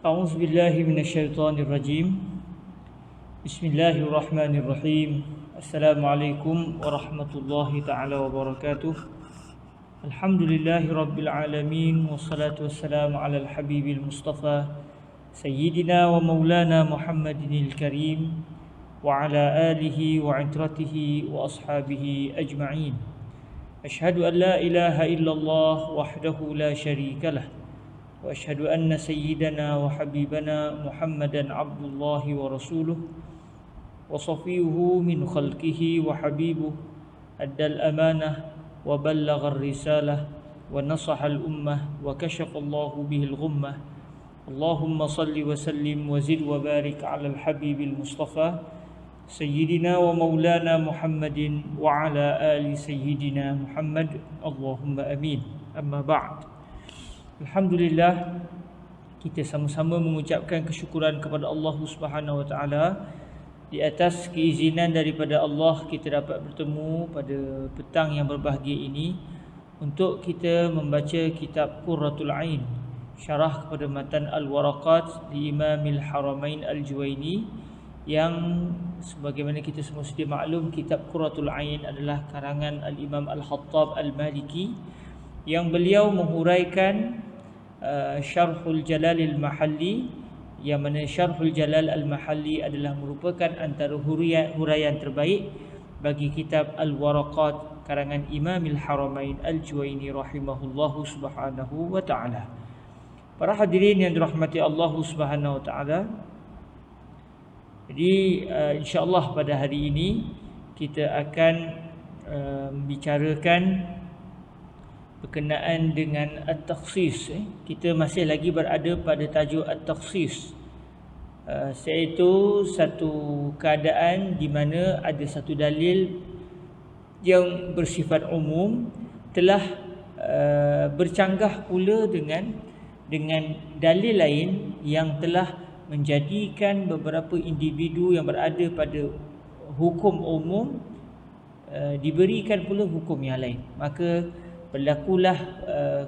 أعوذ بالله من الشيطان الرجيم. بسم الله الرحمن الرحيم. السلام عليكم ورحمة الله تعالى وبركاته. الحمد لله رب العالمين، والصلاة والسلام على الحبيب المصطفى سيدنا ومولانا محمد الكريم وعلى آله وعترته وأصحابه أجمعين. أشهد أن لا إله إلا الله وحده لا شريك له، وأشهد أن سيدنا وحبيبنا محمدا عبد الله ورسوله وصفيه من خلقه وحبيبه، أدى الأمانة وبلغ الرسالة ونصح الأمة وكشف الله به الغمة. اللهم صل وسلم وزد وبارك على الحبيب المصطفى سيدنا ومولانا محمد وعلى آل سيدنا محمد، اللهم أمين. أما بعد. Alhamdulillah, kita sama-sama mengucapkan kesyukuran kepada Allah Subhanahu Wa Taala di atas keizinan daripada Allah kita dapat bertemu pada petang yang berbahagia ini untuk kita membaca kitab Qurratul Ain, syarah kepada matan Al-Waraqat di Imamil Haramain Al-Juwaini, yang sebagaimana kita semua sedia maklum, kitab Qurratul Ain adalah karangan Al-Imam Al-Khattab Al-Maliki, yang beliau menghuraikan Syarhul Jalal Al-Mahalli, yang mana Syarhul Jalal Al-Mahalli adalah merupakan antara huraian terbaik bagi kitab Al-Waraqat karangan Imamil Haramain Al-Juwaini rahimahullahu subhanahu wa ta'ala. Para hadirin yang dirahmati Allah Subhanahu wa ta'ala, jadi insya-Allah pada hari ini kita akan membicarakan berkenaan dengan at-takhsis. Kita masih lagi berada pada tajuk at-takhsis, iaitu satu keadaan di mana ada satu dalil yang bersifat umum telah bercanggah pula dengan dalil lain yang telah menjadikan beberapa individu yang berada pada hukum umum diberikan pula hukum yang lain. Maka berlakulah,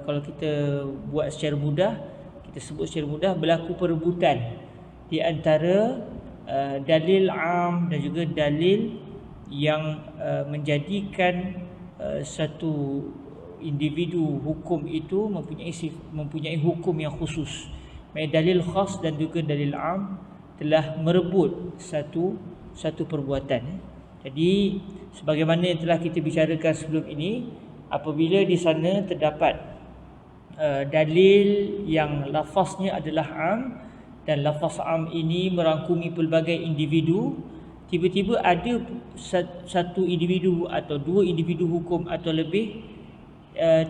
kalau kita buat secara mudah, kita sebut secara mudah, berlaku perebutan di antara dalil am dan juga dalil yang menjadikan satu individu hukum itu mempunyai hukum yang khusus. Dalil khas dan juga dalil am telah merebut satu perbuatan. Jadi sebagaimana yang telah kita bicarakan sebelum ini, apabila di sana terdapat dalil yang lafaznya adalah am, dan lafaz am ini merangkumi pelbagai individu, tiba-tiba ada satu individu atau dua individu hukum atau lebih,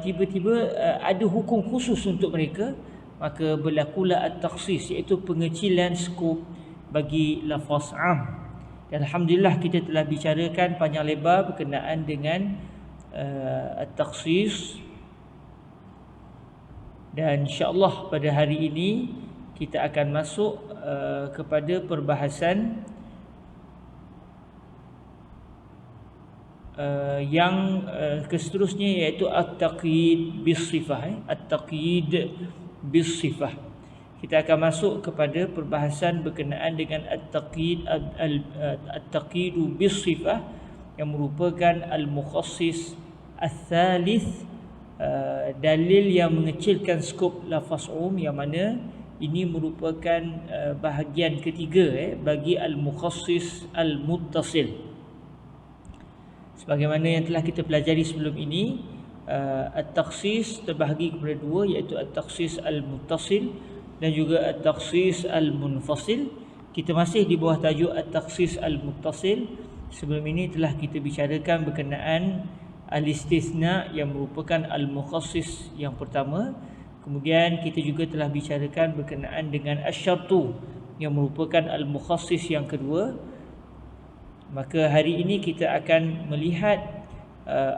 tiba-tiba ada hukum khusus untuk mereka, maka berlakulah at-takhsis, iaitu pengecilan skop bagi lafaz am. Dan alhamdulillah kita telah bicarakan panjang lebar berkenaan dengan at-takhsis, dan insya-Allah pada hari ini kita akan masuk kepada perbahasan yang seterusnya, iaitu at-taqyid bis-sifah. At-taqyid bis-sifah. Kita akan masuk kepada perbahasan berkenaan dengan at-taqyid bis-sifah, yang merupakan al-mukhassis al-thalith, dalil yang mengecilkan skop lafaz yang mana ini merupakan bahagian ketiga bagi al-mukhassis al-muttasil. Sebagaimana yang telah kita pelajari sebelum ini, at-takhsis terbahagi kepada dua, iaitu at-takhsis al-muttasil dan juga at-takhsis al-munfasil. Kita masih di bawah tajuk at-takhsis al-muttasil. Sebelum ini telah kita bicarakan berkenaan al-istithna, yang merupakan al-mukhassis yang pertama. Kemudian kita juga telah bicarakan berkenaan dengan asy-syartu, yang merupakan al-mukhassis yang kedua. Maka hari ini kita akan melihat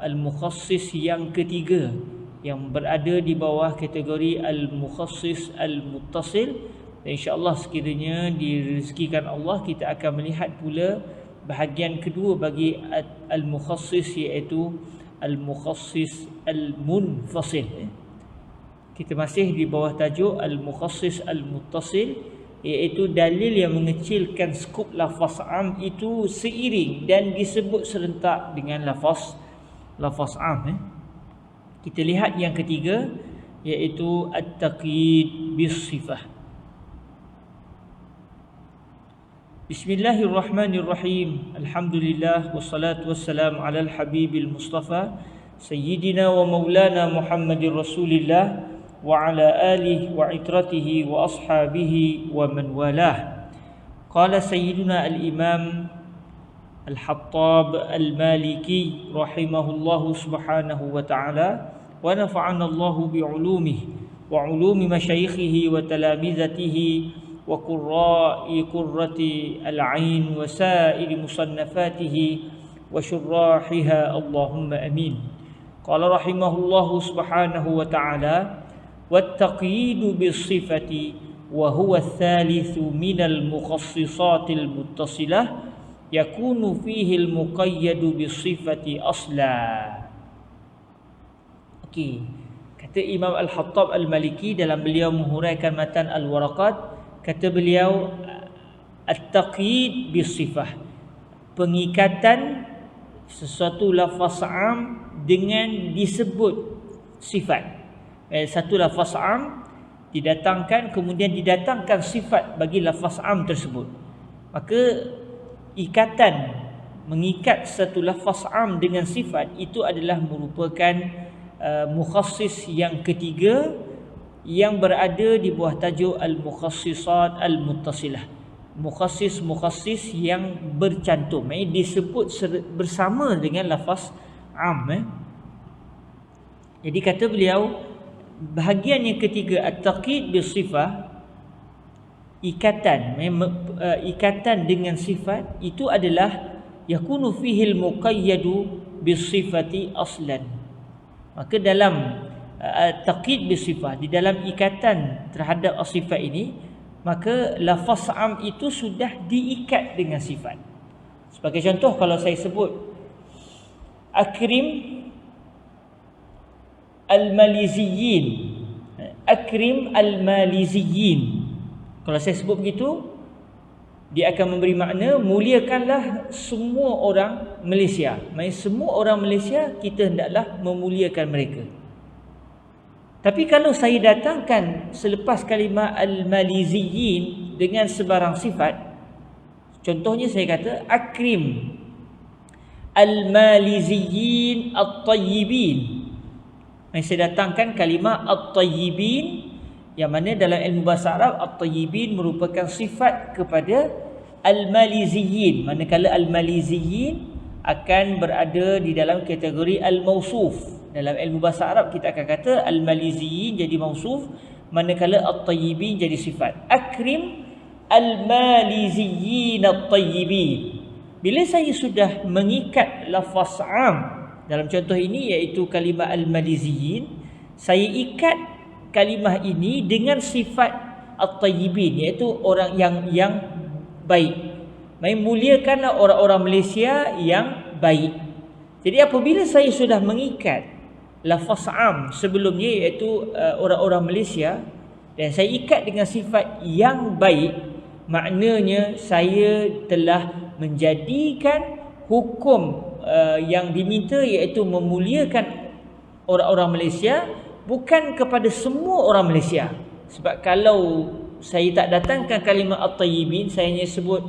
al-mukhassis yang ketiga, yang berada di bawah kategori al-mukhassis al-muttasil. Dan insya-Allah sekiranya direzekikan Allah, kita akan melihat pula bahagian kedua bagi al-mukhassis, iaitu al-mukhassis al-munfasil. Kita masih di bawah tajuk Al-Mukhassis Al-Muttasil, iaitu dalil yang mengecilkan skop lafaz am itu seiring dan disebut serentak dengan lafaz am. Kita lihat yang ketiga, iaitu at-taqyid bis-sifah. Bismillahirrahmanirrahim. Alhamdulillah wassalatu wassalamu ala al-habibil mustafa sayyidina wa maulana Muhammadir Rasulillah wa ala alihi wa itratihi wa ashabihi wa man walah. Qala sayyiduna al-imam al-Hattab al-Maliki rahimahullahu subhanahu wa ta'ala wa nafa'ana Allahu bi'ulumihi wa ulumi masyayikhihi wa talamizatihi wa qurra'i qurrati al-'ain wa sa'iri musannafatihi wa syurrahiha Allahumma amin. Qala rahimahullahu subhanahu wa ta'ala wat-taqyidu bis-sifati wa huwa ats-tsalitsu minal mukhassissatil muttasilah yakunu fihi al-muqayyadu bis-sifati asla. Okey, kata Imam Al-Hattab Al-Maliki dalam beliau menghuraikan matan Al-Waraqat, kata beliau at-taqyid bis-sifah, pengikatan sesuatu lafaz am dengan disebut sifat. Satu lafaz am didatangkan, kemudian didatangkan sifat bagi lafaz am tersebut. Maka ikatan, mengikat satu lafaz am dengan sifat, itu adalah merupakan mukhassis yang ketiga yang berada di bawah tajuk al-mukhassisat al-muttasilah. Mukhassis yang bercantum, disebut bersama dengan lafaz am. Jadi kata beliau, bahagian yang ketiga at-taqyid bis-sifah, ikatan dengan sifat, itu adalah yakunu fihi al-muqayyadu bis-sifati aslan. Maka dalam taqyid bis-sifah, di dalam ikatan terhadap sifat ini, maka lafaz am itu sudah diikat dengan sifat. Sebagai contoh, kalau saya sebut akrim al-maliziyyin, akrim al-maliziyyin, kalau saya sebut begitu, dia akan memberi makna muliakanlah semua orang Malaysia. Maksudnya semua orang Malaysia kita hendaklah memuliakan mereka. Tapi kalau saya datangkan selepas kalimah al-maliziyyin dengan sebarang sifat, contohnya saya kata akrim al-maliziyyin at-tayyibin. Saya datangkan kalimah at-tayyibin, yang mana dalam ilmu bahasa Arab at-tayyibin merupakan sifat kepada al-maliziyyin, manakala al-maliziyyin akan berada di dalam kategori al-mausuf. Dalam ilmu bahasa Arab kita akan kata al-maliziyyin jadi mausuf, manakala at-tayyibin jadi sifat. Akrim al-maliziyyin at-tayyibin. Bila saya sudah mengikat lafaz am dalam contoh ini, iaitu kalimah al-maliziyyin, saya ikat kalimah ini dengan sifat at-tayyibin, iaitu orang yang baik. Muliakanlah orang-orang Malaysia yang baik. Jadi apabila saya sudah mengikat lafaz am sebelumnya, iaitu orang-orang Malaysia, dan saya ikat dengan sifat yang baik, maknanya saya telah menjadikan hukum yang diminta, iaitu memuliakan orang-orang Malaysia, bukan kepada semua orang Malaysia. Sebab kalau saya tak datangkan kalimah at-tayyibin, saya hanya sebut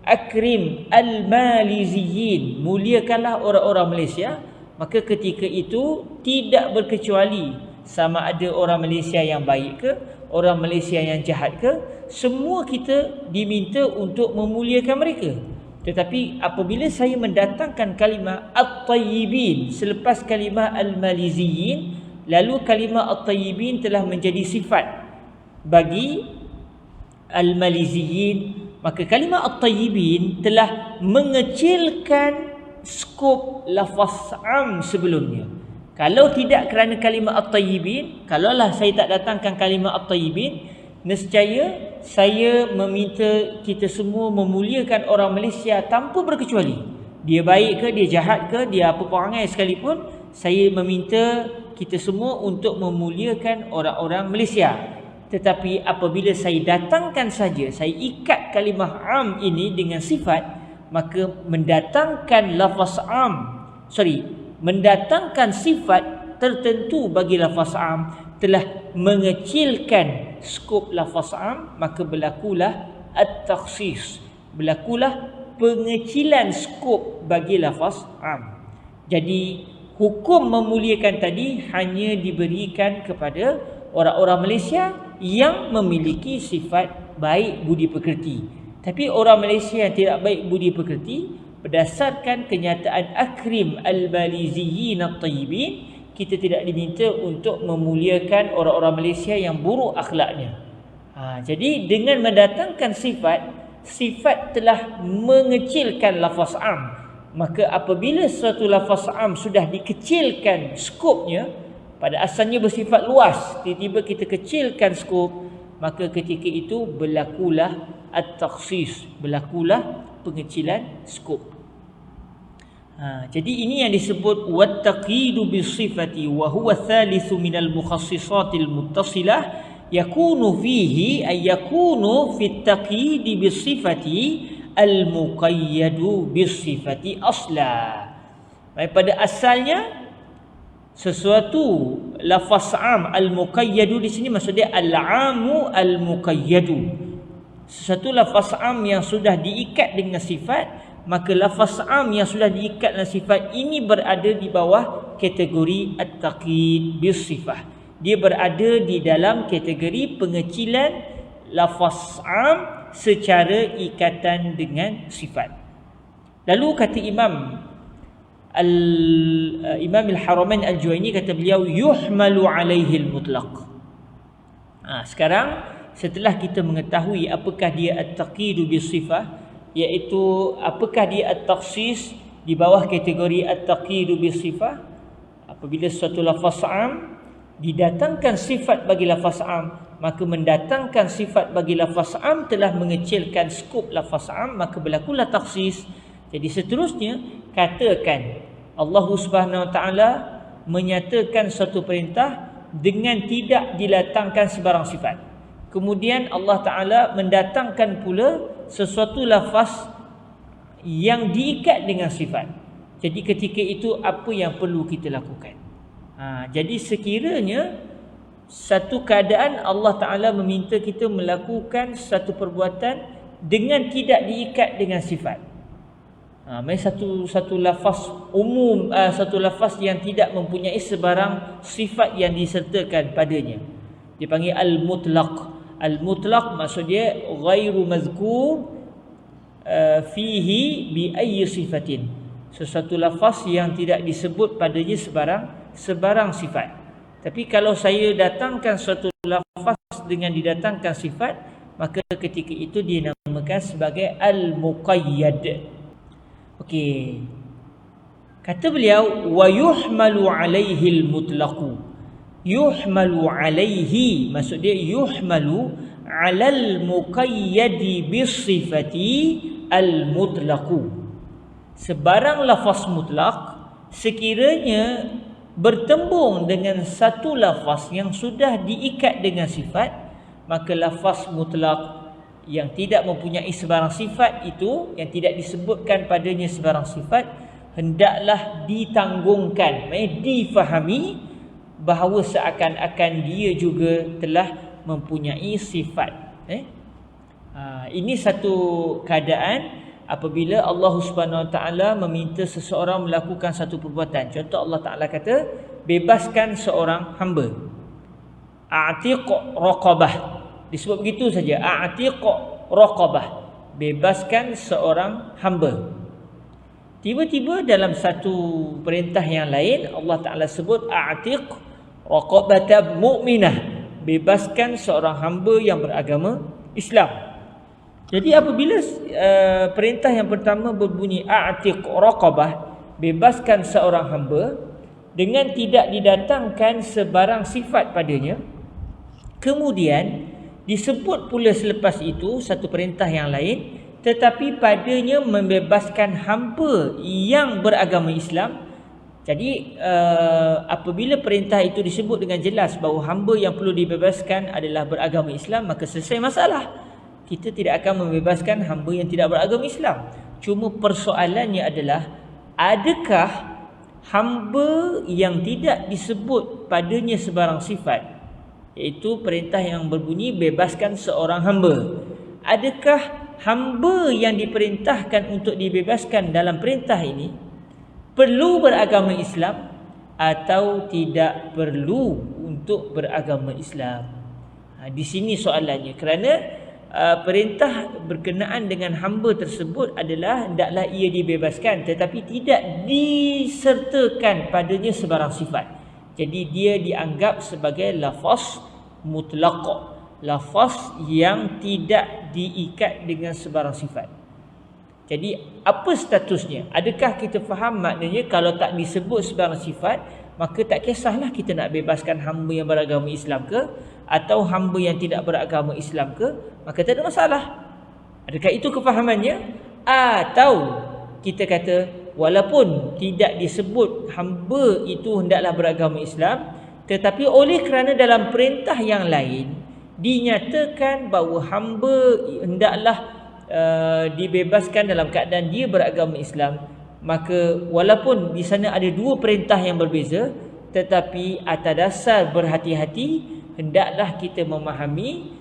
akrim al-maliziyyin, muliakanlah orang-orang Malaysia, maka ketika itu tidak berkecuali sama ada orang Malaysia yang baik ke, orang Malaysia yang jahat ke, semua kita diminta untuk memuliakan mereka. Tetapi apabila saya mendatangkan kalimah at-tayyibin selepas kalimah al-maliziyyin, lalu kalimah at-tayyibin telah menjadi sifat bagi al-maliziyyin, maka kalimah at-tayyibin telah mengecilkan skop lafaz am sebelumnya. Kalau tidak kerana kalimah at-tayyibin, kalaulah saya tak datangkan kalimah at-tayyibin, nescaya saya meminta kita semua memuliakan orang Malaysia tanpa berkecuali. Dia baik ke, dia jahat ke, dia apa perangai sekalipun, saya meminta kita semua untuk memuliakan orang-orang Malaysia. Tetapi apabila saya datangkan saja, saya ikat kalimah am ini dengan sifat, maka mendatangkan sifat tertentu bagi lafaz am telah mengecilkan skop lafaz am, maka berlakulah at-takhsis, berlakulah pengecilan skop bagi lafaz am. Jadi hukum memuliakan tadi hanya diberikan kepada orang-orang Malaysia yang memiliki sifat baik budi pekerti. Tapi orang Malaysia yang tidak baik budi pekerti, berdasarkan kenyataan Akrim al-Baliziyyin at-Tayyibin, kita tidak diminta untuk memuliakan orang-orang Malaysia yang buruk akhlaknya. Jadi dengan mendatangkan sifat telah mengecilkan lafaz am. Maka apabila suatu lafaz am sudah dikecilkan skopnya, pada asalnya bersifat luas, tiba-tiba kita kecilkan skop, maka ketika itu berlakulah at-takhsis, berlakulah pengecilan skop. Jadi ini yang disebut wattaqidu bisifati wa huwa thalithu minal mukhassisatil muttasilah yakunu fihi ay yakunu fit taqidi bisifati al muqayyadu bisifati asla. Pada asalnya sesuatu lafaz am al-muqayyadu di sini maksudnya al-amu al-muqayyadu. Sesuatu lafaz am yang sudah diikat dengan sifat, maka lafaz am yang sudah diikat dengan sifat ini berada di bawah kategori at-taqid bis-sifah. Dia berada di dalam kategori pengecilan lafaz am secara ikatan dengan sifat. Lalu kata Imam Al-Haramain Al-Juwaini, kata beliau yuhmalu alaihi al-mutlaq. Sekarang setelah kita mengetahui apakah dia at-taqidu bis-sifah, iaitu apakah dia at-takhsis di bawah kategori at-taqidu bis-sifah, apabila suatu lafaz am didatangkan sifat bagi lafaz am, maka mendatangkan sifat bagi lafaz am telah mengecilkan skop lafaz am, maka berlakulah takhsis. Jadi seterusnya, katakan Allah Subhanahu Wa Taala menyatakan satu perintah dengan tidak didatangkan sebarang sifat. Kemudian Allah Taala mendatangkan pula sesuatu lafaz yang diikat dengan sifat. Jadi ketika itu apa yang perlu kita lakukan? Jadi sekiranya satu keadaan Allah Taala meminta kita melakukan satu perbuatan dengan tidak diikat dengan sifat. Satu lafaz umum, satu lafaz yang tidak mempunyai sebarang sifat yang disertakan padanya, dipanggil al-mutlaq. Al-mutlaq maksudnya ghairu mazkur fihi bi ayyi sifatin, sesuatu lafaz yang tidak disebut padanya sebarang sifat. Tapi kalau saya datangkan suatu lafaz dengan didatangkan sifat, maka ketika itu dinamakan sebagai al-muqayyad. Okey. Kata beliau wa yuhmalu alaihi al-mutlaqu. Yuhmalu alaihi maksudnya yuhmalu alal muqayyadi bisifati al-mutlaqu. Sebarang lafaz mutlak sekiranya bertembung dengan satu lafaz yang sudah diikat dengan sifat, maka lafaz mutlak yang tidak mempunyai sebarang sifat itu, yang tidak disebutkan padanya sebarang sifat, hendaklah ditanggungkan, difahami bahawa seakan-akan dia juga telah mempunyai sifat. Ini satu keadaan apabila Allah Subhanahu Wa Taala meminta seseorang melakukan satu perbuatan. Contoh, Allah Taala kata bebaskan seorang hamba, a'tiq raqabah. Disebut begitu saja, a'tiq raqabah, bebaskan seorang hamba. Tiba-tiba dalam satu perintah yang lain Allah Taala sebut a'tiq raqabatan mu'minah, bebaskan seorang hamba yang beragama Islam. Jadi apabila perintah yang pertama berbunyi a'tiq raqabah, bebaskan seorang hamba, dengan tidak didatangkan sebarang sifat padanya, kemudian disebut pula selepas itu satu perintah yang lain, tetapi padanya membebaskan hamba yang beragama Islam, Jadi apabila perintah itu disebut dengan jelas bahawa hamba yang perlu dibebaskan adalah beragama Islam, maka selesai masalah. Kita tidak akan membebaskan hamba yang tidak beragama Islam. Cuma persoalannya adalah, adakah hamba yang tidak disebut padanya sebarang sifat, iaitu perintah yang berbunyi bebaskan seorang hamba, adakah hamba yang diperintahkan untuk dibebaskan dalam perintah ini perlu beragama Islam atau tidak perlu untuk beragama Islam? Di sini soalannya. Kerana perintah berkenaan dengan hamba tersebut adalah hendaklah ia dibebaskan, tetapi tidak disertakan padanya sebarang sifat. Jadi dia dianggap sebagai lafaz mutlaq, lafaz yang tidak diikat dengan sebarang sifat. Jadi apa statusnya? Adakah kita faham maknanya kalau tak disebut sebarang sifat, maka tak kisahlah kita nak bebaskan hamba yang beragama Islam ke atau hamba yang tidak beragama Islam ke, maka tak ada masalah. Adakah itu kefahamannya? Atau kita kata walaupun tidak disebut hamba itu hendaklah beragama Islam, tetapi oleh kerana dalam perintah yang lain dinyatakan bahawa hamba hendaklah dibebaskan dalam keadaan dia beragama Islam, maka walaupun di sana ada dua perintah yang berbeza, tetapi atas dasar berhati-hati hendaklah kita memahami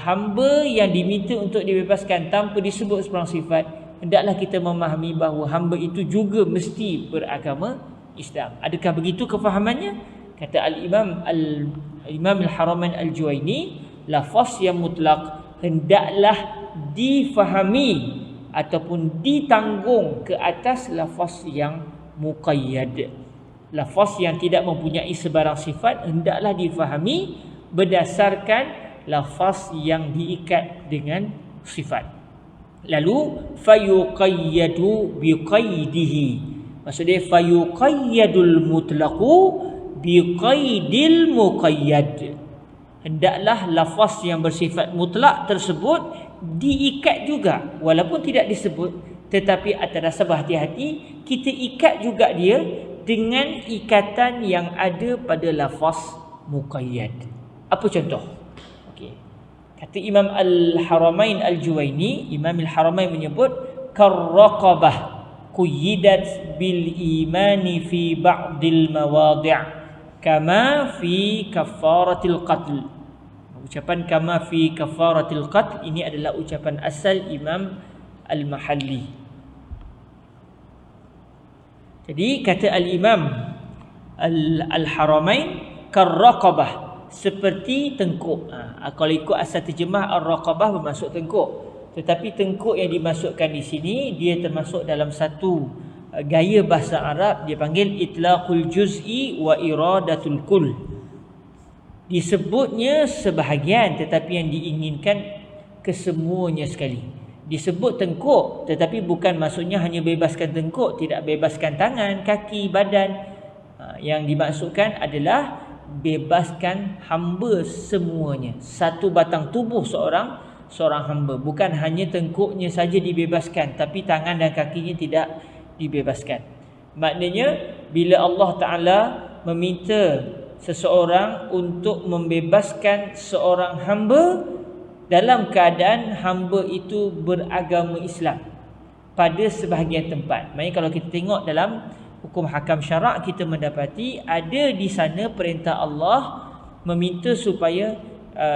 hamba yang diminta untuk dibebaskan tanpa disebut sebarang sifat, hendaklah kita memahami bahawa hamba itu juga mesti beragama Islam. Adakah begitu kefahamannya? Kata Imam Al-Haramain Al-Juwaini, lafaz yang mutlak hendaklah difahami ataupun ditanggung ke atas lafaz yang muqayyad. Lafaz yang tidak mempunyai sebarang sifat hendaklah difahami berdasarkan lafaz yang diikat dengan sifat. Lalu fayuqayyadu biqaidihi, maksudnya fayuqayyadul mutlaqu biqaidil muqayyad. Hendaklah lafaz yang bersifat mutlak tersebut diikat juga, walaupun tidak disebut, tetapi atas dasar berhati-hati kita ikat juga dia dengan ikatan yang ada pada lafaz muqayyad. Apa contoh? Okey. Kata Imam Al-Haramain Al-Juwaini, Imam Al-Haramain menyebut karraqabah quyyidat bil imani fi ba'dil mawadi' kama fi kafaratil qatl. Ucapan kama fi kafaratil qatl ini adalah ucapan asal Imam Al-Mahalli. Jadi kata Al-Imam Al-Haramain, karraqabah, seperti tengkuk. Kalau ikut asal terjemah, ar-raqabah bermaksud tengkuk. Tetapi tengkuk yang dimasukkan di sini, dia termasuk dalam satu gaya bahasa Arab, dia panggil itlaqul juz'i wa iradatul kull. Disebutnya sebahagian, tetapi yang diinginkan kesemuanya sekali. Disebut tengkuk, tetapi bukan maksudnya hanya bebaskan tengkuk, tidak bebaskan tangan, kaki, badan. Yang dimaksudkan adalah bebaskan hamba semuanya. Satu batang tubuh seorang hamba, bukan hanya tengkuknya saja dibebaskan, tapi tangan dan kakinya tidak dibebaskan. Maknanya bila Allah Ta'ala meminta seseorang untuk membebaskan seorang hamba dalam keadaan hamba itu beragama Islam pada sebahagian tempat. Maksudnya kalau kita tengok dalam hukum hakam syarak, kita mendapati ada di sana perintah Allah meminta supaya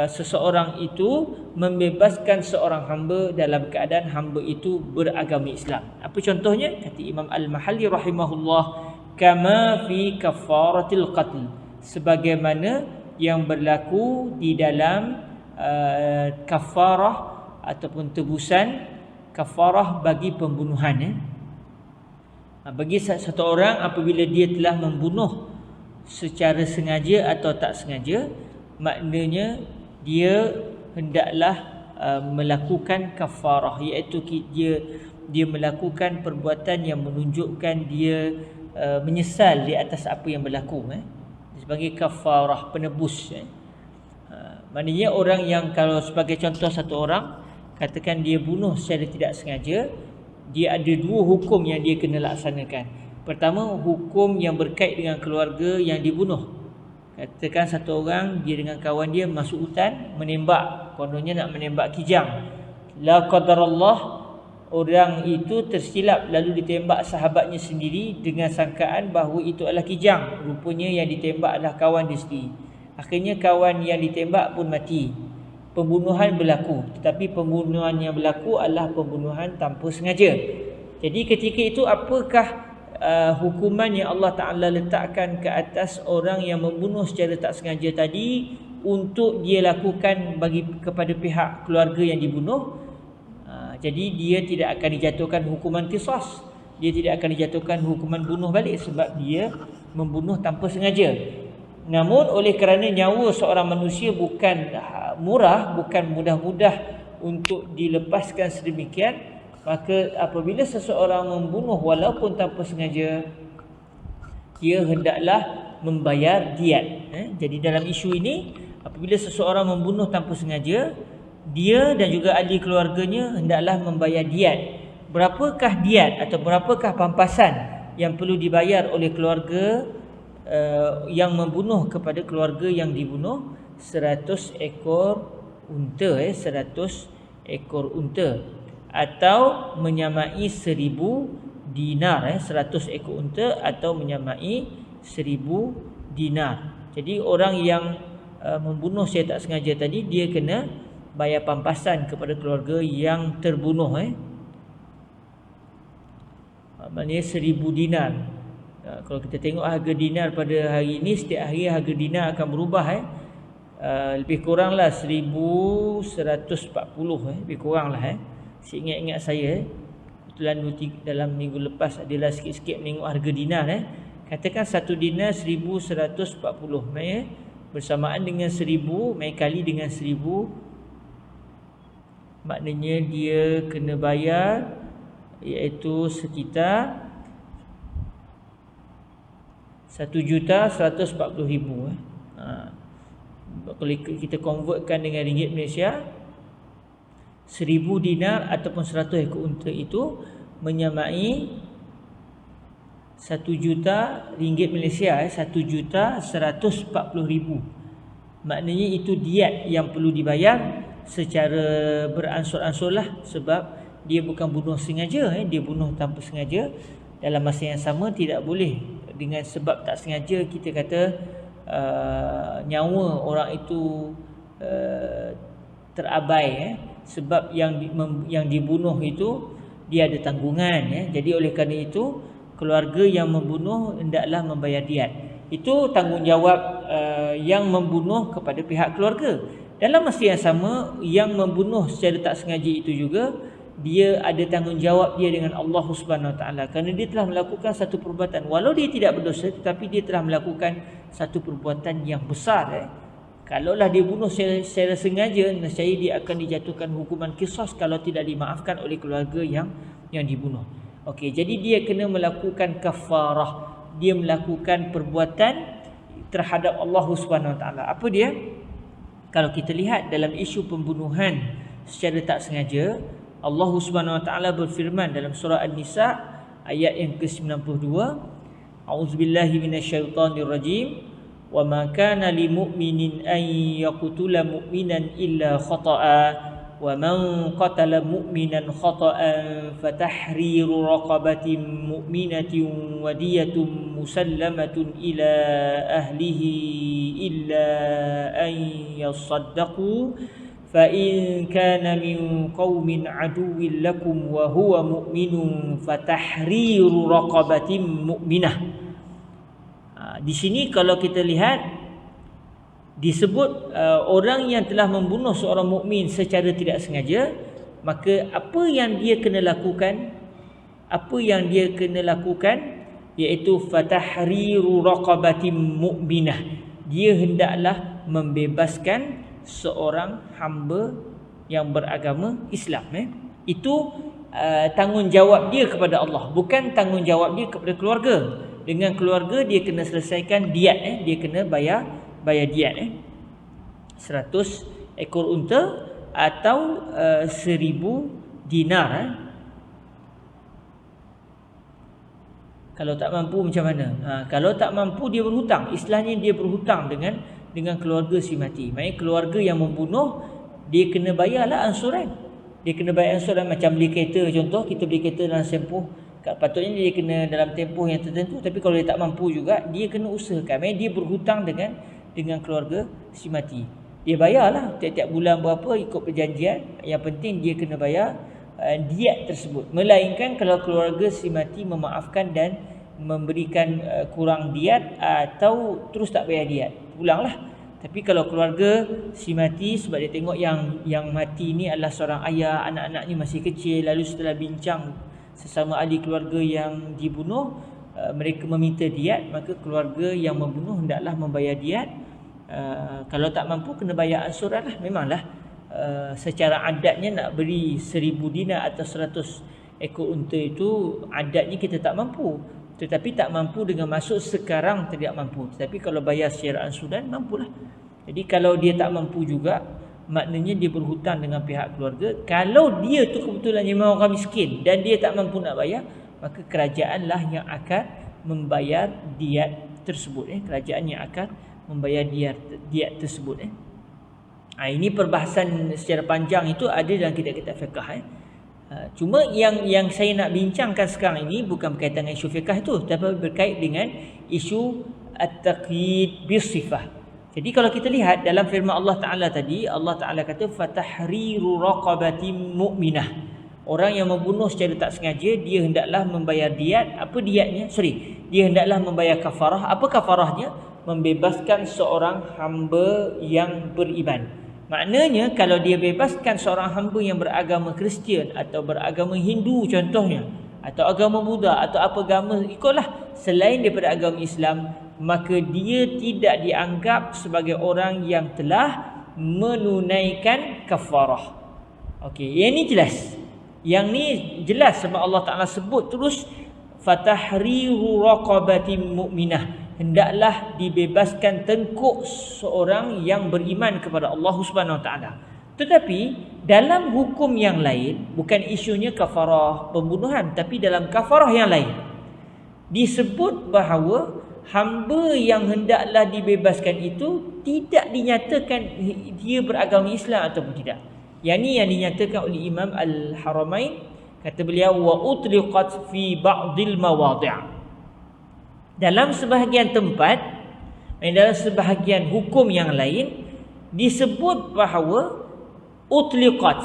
seseorang itu membebaskan seorang hamba dalam keadaan hamba itu beragama Islam. Apa contohnya? Kata Imam Al-Mahalli rahimahullah, kama fi kafaratil qatl, sebagaimana yang berlaku di dalam kafarah ataupun tebusan kafarah bagi pembunuhan. Bagi satu orang apabila dia telah membunuh secara sengaja atau tak sengaja, maknanya dia hendaklah melakukan kafarah, iaitu dia melakukan perbuatan yang menunjukkan dia menyesal di atas apa yang berlaku, sebagai kafarah, penebus. Maknanya orang yang, kalau sebagai contoh satu orang, katakan dia bunuh secara tidak sengaja, dia ada dua hukum yang dia kena laksanakan. Pertama, hukum yang berkait dengan keluarga yang dibunuh. Katakan satu orang, dia dengan kawan dia masuk hutan, menembak, kononnya nak menembak kijang. La qadarallah, orang itu tersilap lalu ditembak sahabatnya sendiri dengan sangkaan bahawa itu adalah kijang. Rupanya yang ditembak adalah kawan dia sendiri. Akhirnya kawan yang ditembak pun mati. Pembunuhan berlaku, tetapi pembunuhan yang berlaku adalah pembunuhan tanpa sengaja. Jadi ketika itu apakah hukuman yang Allah Ta'ala letakkan ke atas orang yang membunuh secara tak sengaja tadi untuk dia lakukan bagi kepada pihak keluarga yang dibunuh? Jadi dia tidak akan dijatuhkan hukuman qisas, dia tidak akan dijatuhkan hukuman bunuh balik sebab dia membunuh tanpa sengaja. Namun oleh kerana nyawa seorang manusia bukan murah, bukan mudah-mudah untuk dilepaskan sedemikian, maka apabila seseorang membunuh walaupun tanpa sengaja, dia hendaklah membayar diat. Jadi dalam isu ini, apabila seseorang membunuh tanpa sengaja, dia dan juga ahli keluarganya hendaklah membayar diat. Berapakah diat atau berapakah pampasan yang perlu dibayar oleh keluarga yang membunuh kepada keluarga yang dibunuh? 100 ekor unta, 100 ekor unta, atau menyamai 1000 dinar, 100 ekor unta atau menyamai 1000 dinar. Jadi orang yang membunuh secara tak sengaja tadi, dia kena bayar pampasan kepada keluarga yang terbunuh. Maknanya 1000 dinar. Kalau kita tengok harga dinar pada hari ini, setiap hari harga dinar akan berubah. Lebih kuranglah 1140, lebih kuranglah. Seingat-ingat saya, kebetulan dalam minggu lepas adalah sikit-sikit menengok harga dinar. Katakan 1 dinar 1140, bersamaan dengan 1000 kali dengan 1000, maknanya dia kena bayar iaitu sekitar 1,140,000. Kalau kita convertkan dengan ringgit Malaysia, 1000 dinar ataupun 100 ekor unta itu menyamai 1 juta ringgit Malaysia, 1,140,000. Maknanya itu diat yang perlu dibayar secara beransur-ansur lah, sebab dia bukan bunuh sengaja, dia bunuh tanpa sengaja. Dalam masa yang sama, tidak boleh dengan sebab tak sengaja kita kata nyawa orang itu terabai, sebab yang dibunuh itu dia ada tanggungan. Jadi oleh kerana itu, keluarga yang membunuh hendaklah membayar diat. Itu tanggungjawab yang membunuh kepada pihak keluarga. Dalam masa yang sama, yang membunuh secara tak sengaja itu juga, dia ada tanggungjawab dia dengan Allah Subhanahu Wa Taala, kerana dia telah melakukan satu perbuatan, walau dia tidak berdosa, tetapi dia telah melakukan satu perbuatan yang besar. Kalaulah dia bunuh secara sengaja, nescaya dia akan dijatuhkan hukuman qisas kalau tidak dimaafkan oleh keluarga yang dibunuh. Okey, jadi dia kena melakukan kafarah, dia melakukan perbuatan terhadap Allah Subhanahu Wa Taala. Apa dia? Kalau kita lihat dalam isu pembunuhan secara tak sengaja, Allah Subhanahu Wa Taala berfirman dalam surah An-Nisa ayat yang ke-92, A'udzubillahi minasyaitonirrajim, wa ma kana lil mu'minin an yaqtula mu'minan illa khata'a wa man qatala mu'minan khata'an fatahriru raqabatin mu'minatin wa diyatun musallamatun ila ahlihi illa an yasaddaqu fa in kana min qaumin aduwwin lakum wa huwa mu'minun fatahriru raqabatin mu'minah. Di sini kalau kita lihat disebut orang yang telah membunuh seorang mukmin secara tidak sengaja, maka apa yang dia kena lakukan? Apa yang dia kena lakukan iaitu fatahriru raqabatin mu'minah. Dia hendaklah membebaskan seorang hamba yang beragama Islam. Itu tanggungjawab dia kepada Allah, bukan tanggungjawab dia kepada keluarga. Dengan keluarga dia kena selesaikan diat, dia kena bayar diat. 100 ekor unta atau 1000 dinar. Kalau tak mampu macam mana? Kalau tak mampu dia berhutang. Istilahnya dia berhutang dengan keluarga si mati. Maksudnya keluarga yang membunuh dia kena bayarlah ansuran. Dia kena bayar ansuran macam beli kereta contoh, kita beli kereta dalam tempoh, patutnya dia kena dalam tempoh yang tertentu, tapi kalau dia tak mampu juga dia kena usahakan. Maksudnya dia berhutang dengan keluarga si mati. Dia bayarlah tiap-tiap bulan berapa ikut perjanjian. Yang penting dia kena bayar diat tersebut. Melainkan kalau keluarga si mati memaafkan dan memberikan kurang diat atau terus tak bayar diat, pulanglah. Tapi kalau keluarga si mati sebab dia tengok yang mati ni adalah seorang ayah, anak-anaknya masih kecil, lalu setelah bincang sesama ahli keluarga yang dibunuh, mereka meminta diat, maka keluarga yang membunuh hendaklah membayar diat. Kalau tak mampu kena bayar ansuran lah. Memanglah secara adatnya nak beri 1000 dinar atau 100 ekor unta itu adatnya kita tak mampu. Tetapi tak mampu dengan maksud sekarang tidak mampu. Tetapi kalau bayar secara ansuran mampulah. Jadi kalau dia tak mampu juga, maknanya dia berhutang dengan pihak keluarga. Kalau dia tu kebetulan memang orang miskin dan dia tak mampu nak bayar, maka kerajaanlah yang akan membayar diat tersebut. Kerajaan yang akan membayar diat tersebut. Ini perbahasan secara panjang itu ada dalam kitab-kitab fiqh. Cuma yang saya nak bincangkan sekarang ini bukan berkaitan dengan isu fiqh itu, tapi berkait dengan isu at-taqyid bis-sifah. Jadi kalau kita lihat dalam firman Allah Ta'ala tadi, Allah Ta'ala kata fatahriru raqabatin mu'minah. Orang yang membunuh secara tak sengaja, dia hendaklah membayar diat. Apa diatnya? Dia hendaklah membayar kafarah. Apa kafarahnya? Membebaskan seorang hamba yang beriman. Maknanya kalau dia bebaskan seorang hamba yang beragama Kristian atau beragama Hindu contohnya, atau agama Buddha atau apa agama ikutlah selain daripada agama Islam, maka dia tidak dianggap sebagai orang yang telah menunaikan kafarah. Okey, yang ni jelas. Yang ni jelas sebab Allah Ta'ala sebut terus fatahriru raqabatin mu'minah. Hendaklah dibebaskan tengkuk seorang yang beriman kepada Allah Subhanahu Wa Taala. Tetapi dalam hukum yang lain, bukan isunya kafarah pembunuhan, tapi dalam kafarah yang lain disebut bahawa hamba yang hendaklah dibebaskan itu tidak dinyatakan dia beragama Islam ataupun tidak. Yang ni yang dinyatakan oleh Imam Al-Haramain, kata beliau wa utliqat fi ba'dil mawadi'. Dalam sebahagian tempat, dalam sebahagian hukum yang lain disebut bahawa utliqat,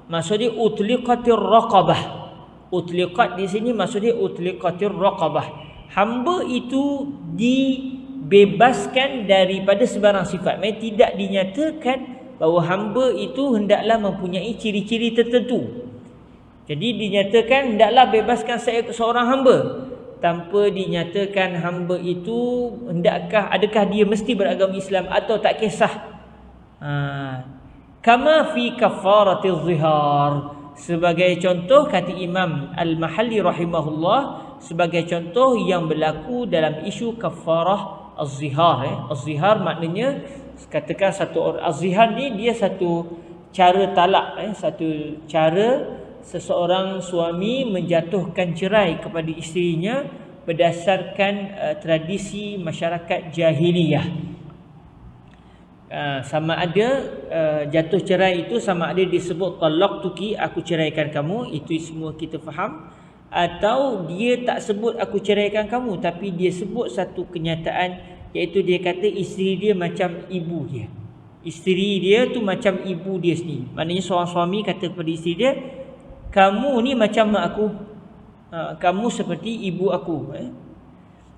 maksudnya utliqatir raqabah. Utliqat di sini maksudnya utliqatir raqabah. Hamba itu dibebaskan daripada sebarang sifat. Maksudnya tidak dinyatakan bahawa hamba itu hendaklah mempunyai ciri-ciri tertentu. Jadi dinyatakan hendaklah bebaskan seorang hamba, tanpa dinyatakan hamba itu adakah dia mesti beragama Islam atau tak kisah. Kama fi kafaratiz zihar, sebagai contoh kata Imam Al-Mahalli rahimahullah, sebagai contoh yang berlaku dalam isu kafarah az-zihar. Az-zihar maknanya katakan satu orang, az-zihar ni dia satu cara talak, satu cara seseorang suami menjatuhkan cerai kepada isterinya berdasarkan tradisi masyarakat jahiliyah. Sama ada jatuh cerai itu sama ada disebut talaqtuki, aku ceraikan kamu, itu semua kita faham, atau dia tak sebut aku ceraikan kamu, tapi dia sebut satu kenyataan, iaitu dia kata isteri dia macam ibu dia. Isteri dia tu macam ibu dia sendiri. Maknanya seorang suami kata kepada isteri dia, kamu ni macam mak aku, kamu seperti ibu aku.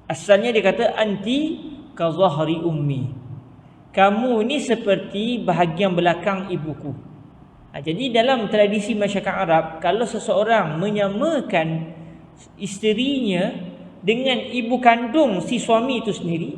Asalnya dia kata anti ka zahri ummi, kamu ni seperti bahagian belakang ibuku. Jadi dalam tradisi masyarakat Arab, kalau seseorang menyamakan isterinya dengan ibu kandung si suami itu sendiri,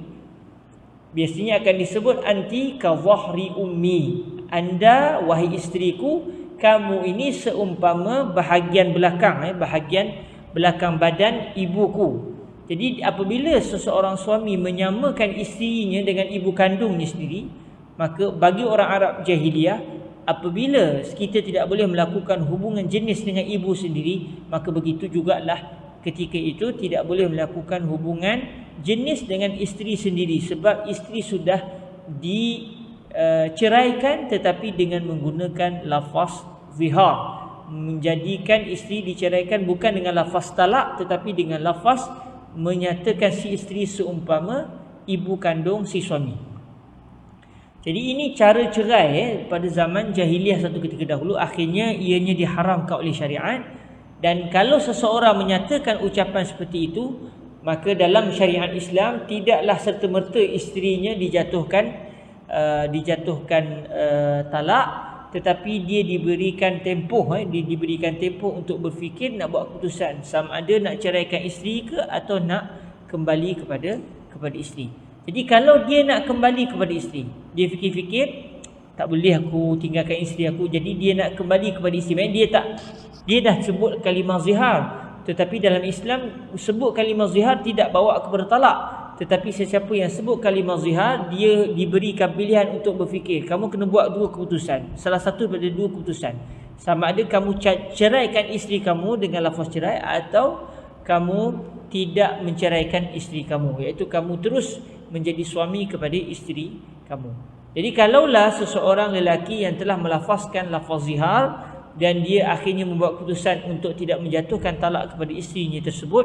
biasanya akan disebut anti ka zahri ummi. Anda wahai isteriku, kamu ini seumpama bahagian belakang, bahagian belakang badan ibuku. Jadi apabila seseorang suami menyamakan isterinya dengan ibu kandungnya sendiri, maka bagi orang Arab jahiliyah, apabila kita tidak boleh melakukan hubungan jenis dengan ibu sendiri, maka begitu jugalah ketika itu tidak boleh melakukan hubungan jenis dengan isteri sendiri, sebab isteri sudah diceraikan tetapi dengan menggunakan lafaz zihar. Menjadikan isteri diceraikan bukan dengan lafaz talak tetapi dengan lafaz menyatakan si isteri seumpama ibu kandung si suami. Jadi ini cara cerai pada zaman jahiliah satu ketika dahulu. Akhirnya ianya diharamkan oleh syariat. Dan kalau seseorang menyatakan ucapan seperti itu, maka dalam syariat Islam tidaklah serta-merta isterinya dijatuhkan talak, tetapi dia diberikan tempoh untuk berfikir nak buat keputusan sama ada nak ceraikan isteri ke atau nak kembali kepada isteri. Jadi kalau dia nak kembali kepada isteri, dia fikir-fikir, tak boleh aku tinggalkan isteri aku, jadi dia nak kembali kepada isteri. Dia dah sebut kalimah zihar, tetapi dalam Islam sebut kalimah zihar tidak bawa kepada talak. Tetapi sesiapa yang sebut kalimah zihar, dia diberikan pilihan untuk berfikir. Kamu kena buat dua keputusan, salah satu daripada dua keputusan. Sama ada kamu ceraikan isteri kamu dengan lafaz cerai, atau kamu tidak menceraikan isteri kamu, iaitu kamu terus menjadi suami kepada isteri kamu. Jadi kalaulah seseorang lelaki yang telah melafazkan lafaz zihar dan dia akhirnya membuat keputusan untuk tidak menjatuhkan talak kepada isterinya tersebut,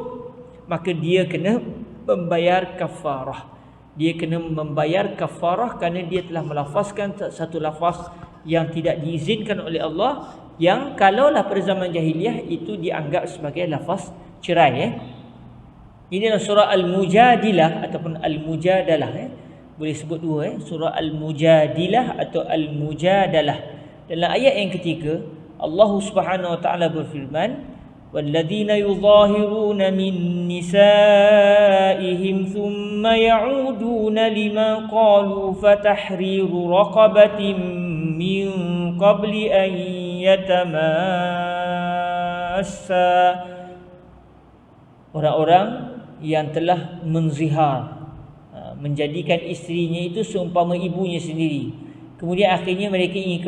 maka dia kena membayar kafarah. Dia kena membayar kafarah kerana dia telah melafazkan satu lafaz yang tidak diizinkan oleh Allah, yang kalaulah pada zaman jahiliah itu dianggap sebagai lafaz cerai. Ini dalam surah Al-Mujadilah ataupun Al-Mujadalah. Boleh sebut dua, surah Al-Mujadilah atau Al-Mujadalah. Dalam ayat yang ketiga, Allah Subhanahu wa taala berfirman, "Walladzina yudhahiruna min nisaihim thumma ya'uduna lima qalu fatahriru raqabatin min qabli an yatamassa." Orang-orang yang telah menzihar, menjadikan isterinya itu seumpama ibunya sendiri, kemudian akhirnya mereka ingin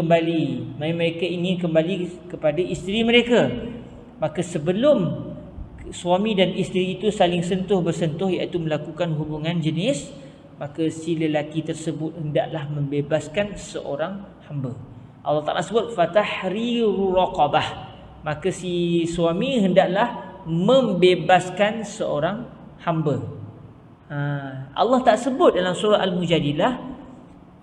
kembali kepada isteri mereka, maka sebelum suami dan isteri itu saling bersentuh iaitu melakukan hubungan jenis, maka si lelaki tersebut hendaklah membebaskan seorang hamba. Allah Ta'ala sebut fatahriru raqabah, maka si suami hendaklah membebaskan seorang hamba. Allah tak sebut dalam surah Al-Mujadilah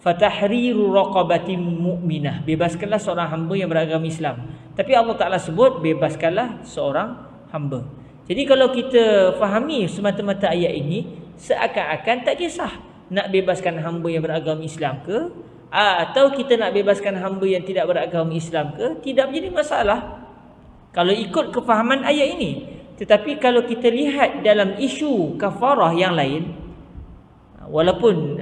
fatahriru raqabatin mu'minah, bebaskanlah seorang hamba yang beragama Islam. Tapi Allah Ta'ala sebut bebaskanlah seorang hamba. Jadi kalau kita fahami semata-mata ayat ini, seakan-akan tak kisah nak bebaskan hamba yang beragama Islam ke, atau kita nak bebaskan hamba yang tidak beragama Islam ke, tidak menjadi masalah kalau ikut kefahaman ayat ini. Tetapi kalau kita lihat dalam isu kafarah yang lain, walaupun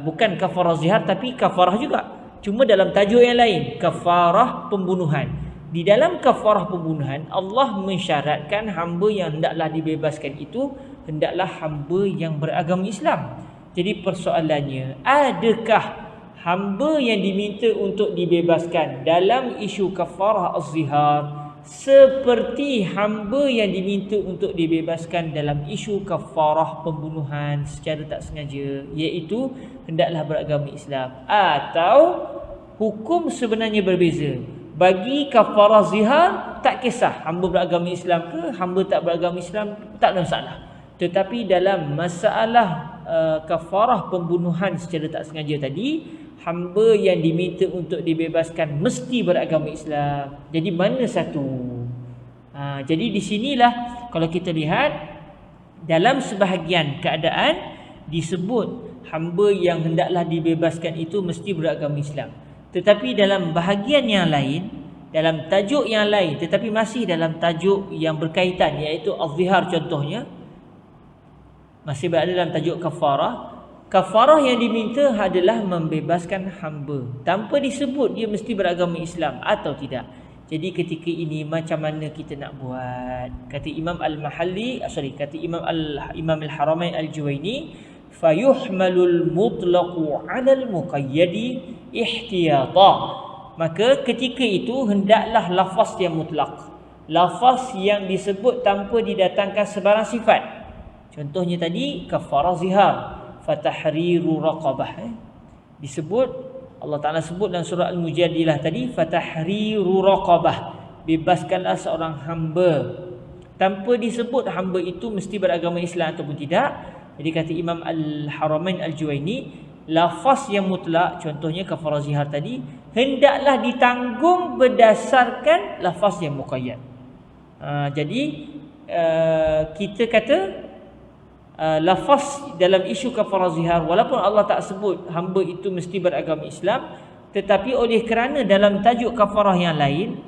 bukan kafarah zihar tapi kafarah juga, cuma dalam tajuk yang lain, kafarah pembunuhan. Di dalam kafarah pembunuhan, Allah mensyaratkan hamba yang hendaklah dibebaskan itu hendaklah hamba yang beragama Islam. Jadi persoalannya, adakah hamba yang diminta untuk dibebaskan dalam isu kafarah az-zihar seperti hamba yang diminta untuk dibebaskan dalam isu kafarah pembunuhan secara tak sengaja, iaitu hendaklah beragama Islam, atau hukum sebenarnya berbeza? Bagi kafarah zihar tak kisah hamba beragama Islam ke hamba tak beragama Islam, tak ada masalah. Tetapi dalam masalah kafarah pembunuhan secara tak sengaja tadi, hamba yang diminta untuk dibebaskan mesti beragama Islam. Jadi mana satu? Jadi di sinilah kalau kita lihat dalam sebahagian keadaan disebut hamba yang hendaklah dibebaskan itu mesti beragama Islam. Tetapi dalam bahagian yang lain, dalam tajuk yang lain, tetapi masih dalam tajuk yang berkaitan, iaitu az-zihar contohnya, masih berada dalam tajuk kafarah. Kafarah yang diminta adalah membebaskan hamba tanpa disebut dia mesti beragama Islam atau tidak. Jadi ketika ini macam mana kita nak buat? Kata Imam Imam Al-Haramain Al-Juwaini, fayuhmalul mutlaqu 'alal muqayyadi ihtiyata. Maka ketika itu hendaklah lafaz yang mutlak, lafaz yang disebut tanpa didatangkan sebarang sifat. Contohnya tadi kafarah zihar, fatahriru raqabah. Disebut, Allah Ta'ala sebut dalam surah Al-Mujadilah tadi, fatahriru raqabah, bebaskanlah seorang hamba. Tanpa disebut hamba itu mesti beragama Islam ataupun tidak. Jadi kata Imam Al-Haramain Al-Juwaini, lafaz yang mutlak, contohnya kafarah zihar tadi, hendaklah ditanggung berdasarkan lafaz yang muqayyad. Jadi kita kata lafaz dalam isu kafarah zihar, walaupun Allah tak sebut hamba itu mesti beragama Islam, tetapi oleh kerana dalam tajuk kafarah yang lain,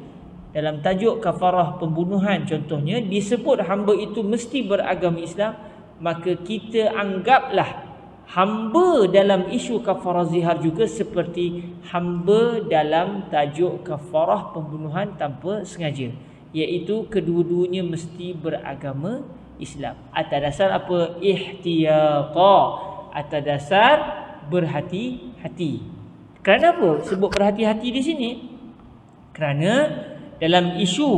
dalam tajuk kafarah pembunuhan contohnya, disebut hamba itu mesti beragama Islam, maka kita anggaplah hamba dalam isu kafarah zihar juga seperti hamba dalam tajuk kafarah pembunuhan tanpa sengaja, iaitu kedua-duanya mesti beragama Islam. Atas dasar apa? Ihtiyata, atas dasar berhati-hati. Kerana apa sebut berhati-hati di sini? Kerana dalam isu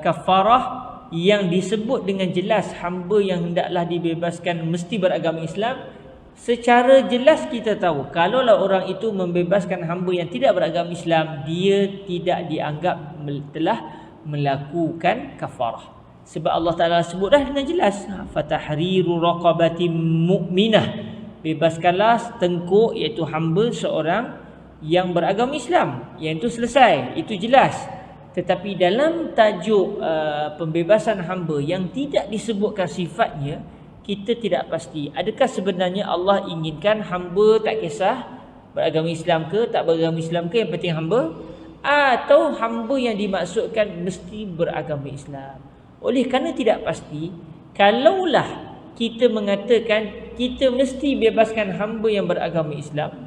kafarah yang disebut dengan jelas hamba yang hendaklah dibebaskan mesti beragama Islam, secara jelas kita tahu kalaulah orang itu membebaskan hamba yang tidak beragama Islam, dia tidak dianggap telah melakukan kafarah. Sebab Allah Ta'ala sebut dah dengan jelas, fatahriru raqabatin mu'minah, bebaskanlah tengkuk iaitu hamba seorang yang beragama Islam. Yang itu selesai, itu jelas. Tetapi dalam tajuk pembebasan hamba yang tidak disebutkan sifatnya, kita tidak pasti adakah sebenarnya Allah inginkan hamba tak kisah beragama Islam ke tak beragama Islam ke, yang penting hamba, atau hamba yang dimaksudkan mesti beragama Islam. Oleh kerana tidak pasti, kalaulah kita mengatakan kita mesti bebaskan hamba yang beragama Islam,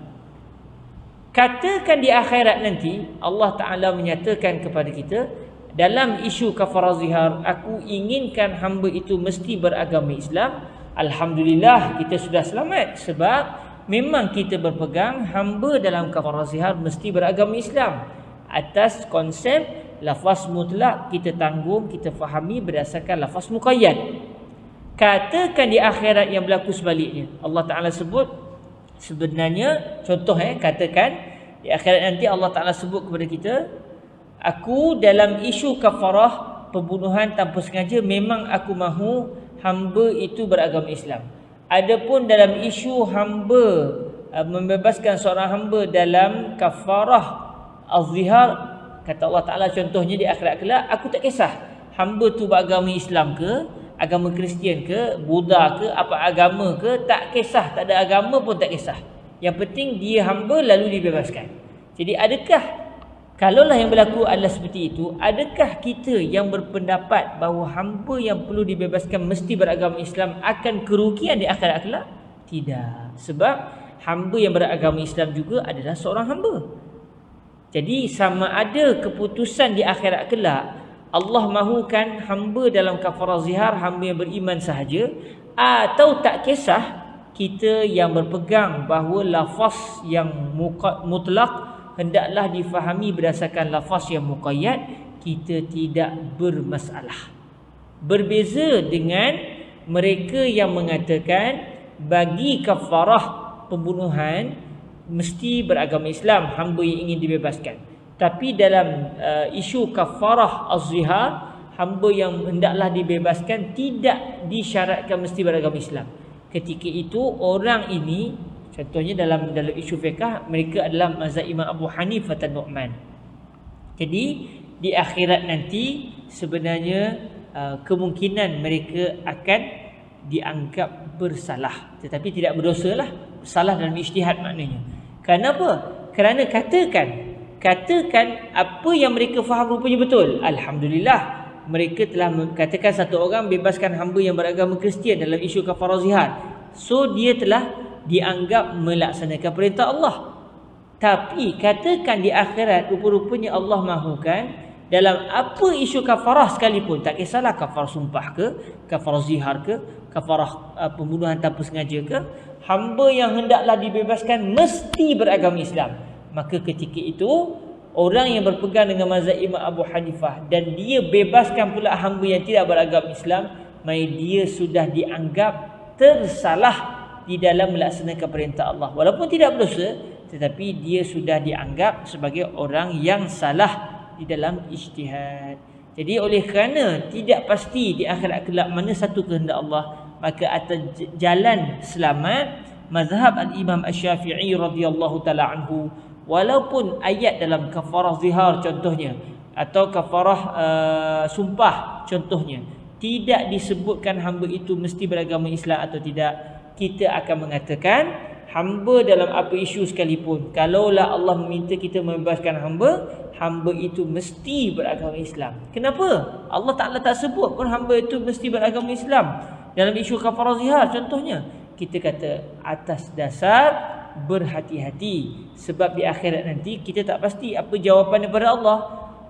katakan di akhirat nanti Allah Ta'ala menyatakan kepada kita dalam isu kafarah zihar, aku inginkan hamba itu mesti beragama Islam, alhamdulillah kita sudah selamat, sebab memang kita berpegang hamba dalam kafarah zihar mesti beragama Islam. Atas konsep lafaz mutlak kita tanggung, kita fahami berdasarkan lafaz muqayyad. Katakan di akhirat yang berlaku sebaliknya, Allah Ta'ala sebut sebenarnya, contoh katakan di akhirat nanti Allah Ta'ala sebut kepada kita, aku dalam isu kafarah pembunuhan tanpa sengaja memang aku mahu hamba itu beragama Islam. Adapun dalam isu hamba membebaskan seorang hamba dalam kafarah az-zihar, kata Allah Ta'ala contohnya di akhirat kelak, aku tak kisah hamba tu beragama Islam ke, agama Kristian ke, Buddha ke, apa agama ke, tak kisah, tak ada agama pun tak kisah. Yang penting dia hamba lalu dibebaskan. Jadi adakah, kalaulah yang berlaku adalah seperti itu, adakah kita yang berpendapat bahawa hamba yang perlu dibebaskan mesti beragama Islam akan kerugian di akhirat kelak? Tidak. Sebab hamba yang beragama Islam juga adalah seorang hamba. Jadi sama ada keputusan di akhirat kelak, Allah mahukan hamba dalam kafarah zihar hamba yang beriman sahaja, atau tak kisah, kita yang berpegang bahawa lafaz yang mutlak hendaklah difahami berdasarkan lafaz yang muqayyad, kita tidak bermasalah. Berbeza dengan mereka yang mengatakan bagi kafarah pembunuhan mesti beragama Islam hamba yang ingin dibebaskan. Tapi dalam isu kafarah az-zihar, hamba yang hendaklah dibebaskan tidak disyaratkan mesti beragama Islam. Ketika itu orang ini, contohnya dalam isu fiqh, mereka adalah mazhab Imam Abu Hanifah dan Nu'man. Jadi di akhirat nanti sebenarnya kemungkinan mereka akan dianggap bersalah, tetapi tidak berdosa lah. Salah dalam ijtihad maknanya. Kenapa? Kerana katakan apa yang mereka faham rupanya betul. Alhamdulillah, mereka telah katakan satu orang bebaskan hamba yang beragama Kristian dalam isu kafarah zihar. So dia telah dianggap melaksanakan perintah Allah. Tapi katakan di akhirat rupa-rupanya Allah mahukan dalam apa isu kafarah sekalipun, tak kisahlah kafarah sumpah ke, kafarah zihar ke, kafarah pembunuhan tanpa sengaja ke, hamba yang hendaklah dibebaskan mesti beragama Islam. Maka ketika itu orang yang berpegang dengan mazhab Imam Abu Hanifah dan dia bebaskan pula hamba yang tidak beragama Islam, maka dia sudah dianggap tersalah di dalam melaksanakan perintah Allah. Walaupun tidak berdosa, tetapi dia sudah dianggap sebagai orang yang salah di dalam ijtihad. Jadi oleh kerana tidak pasti di akhirat kelak mana satu kehendak Allah, maka atas jalan selamat mazhab al-Imam Asy-Syafi'i radhiyallahu taala anhu, walaupun ayat dalam kafarah zihar contohnya atau kafarah sumpah contohnya tidak disebutkan hamba itu mesti beragama Islam atau tidak, kita akan mengatakan hamba dalam apa isu sekalipun, kalaulah Allah meminta kita membebaskan hamba itu mesti beragama Islam. Kenapa? Allah Ta'ala tak sebut pun hamba itu mesti beragama Islam dalam isu kafarah zihar contohnya. Kita kata atas dasar berhati-hati, sebab di akhirat nanti kita tak pasti apa jawapan daripada Allah.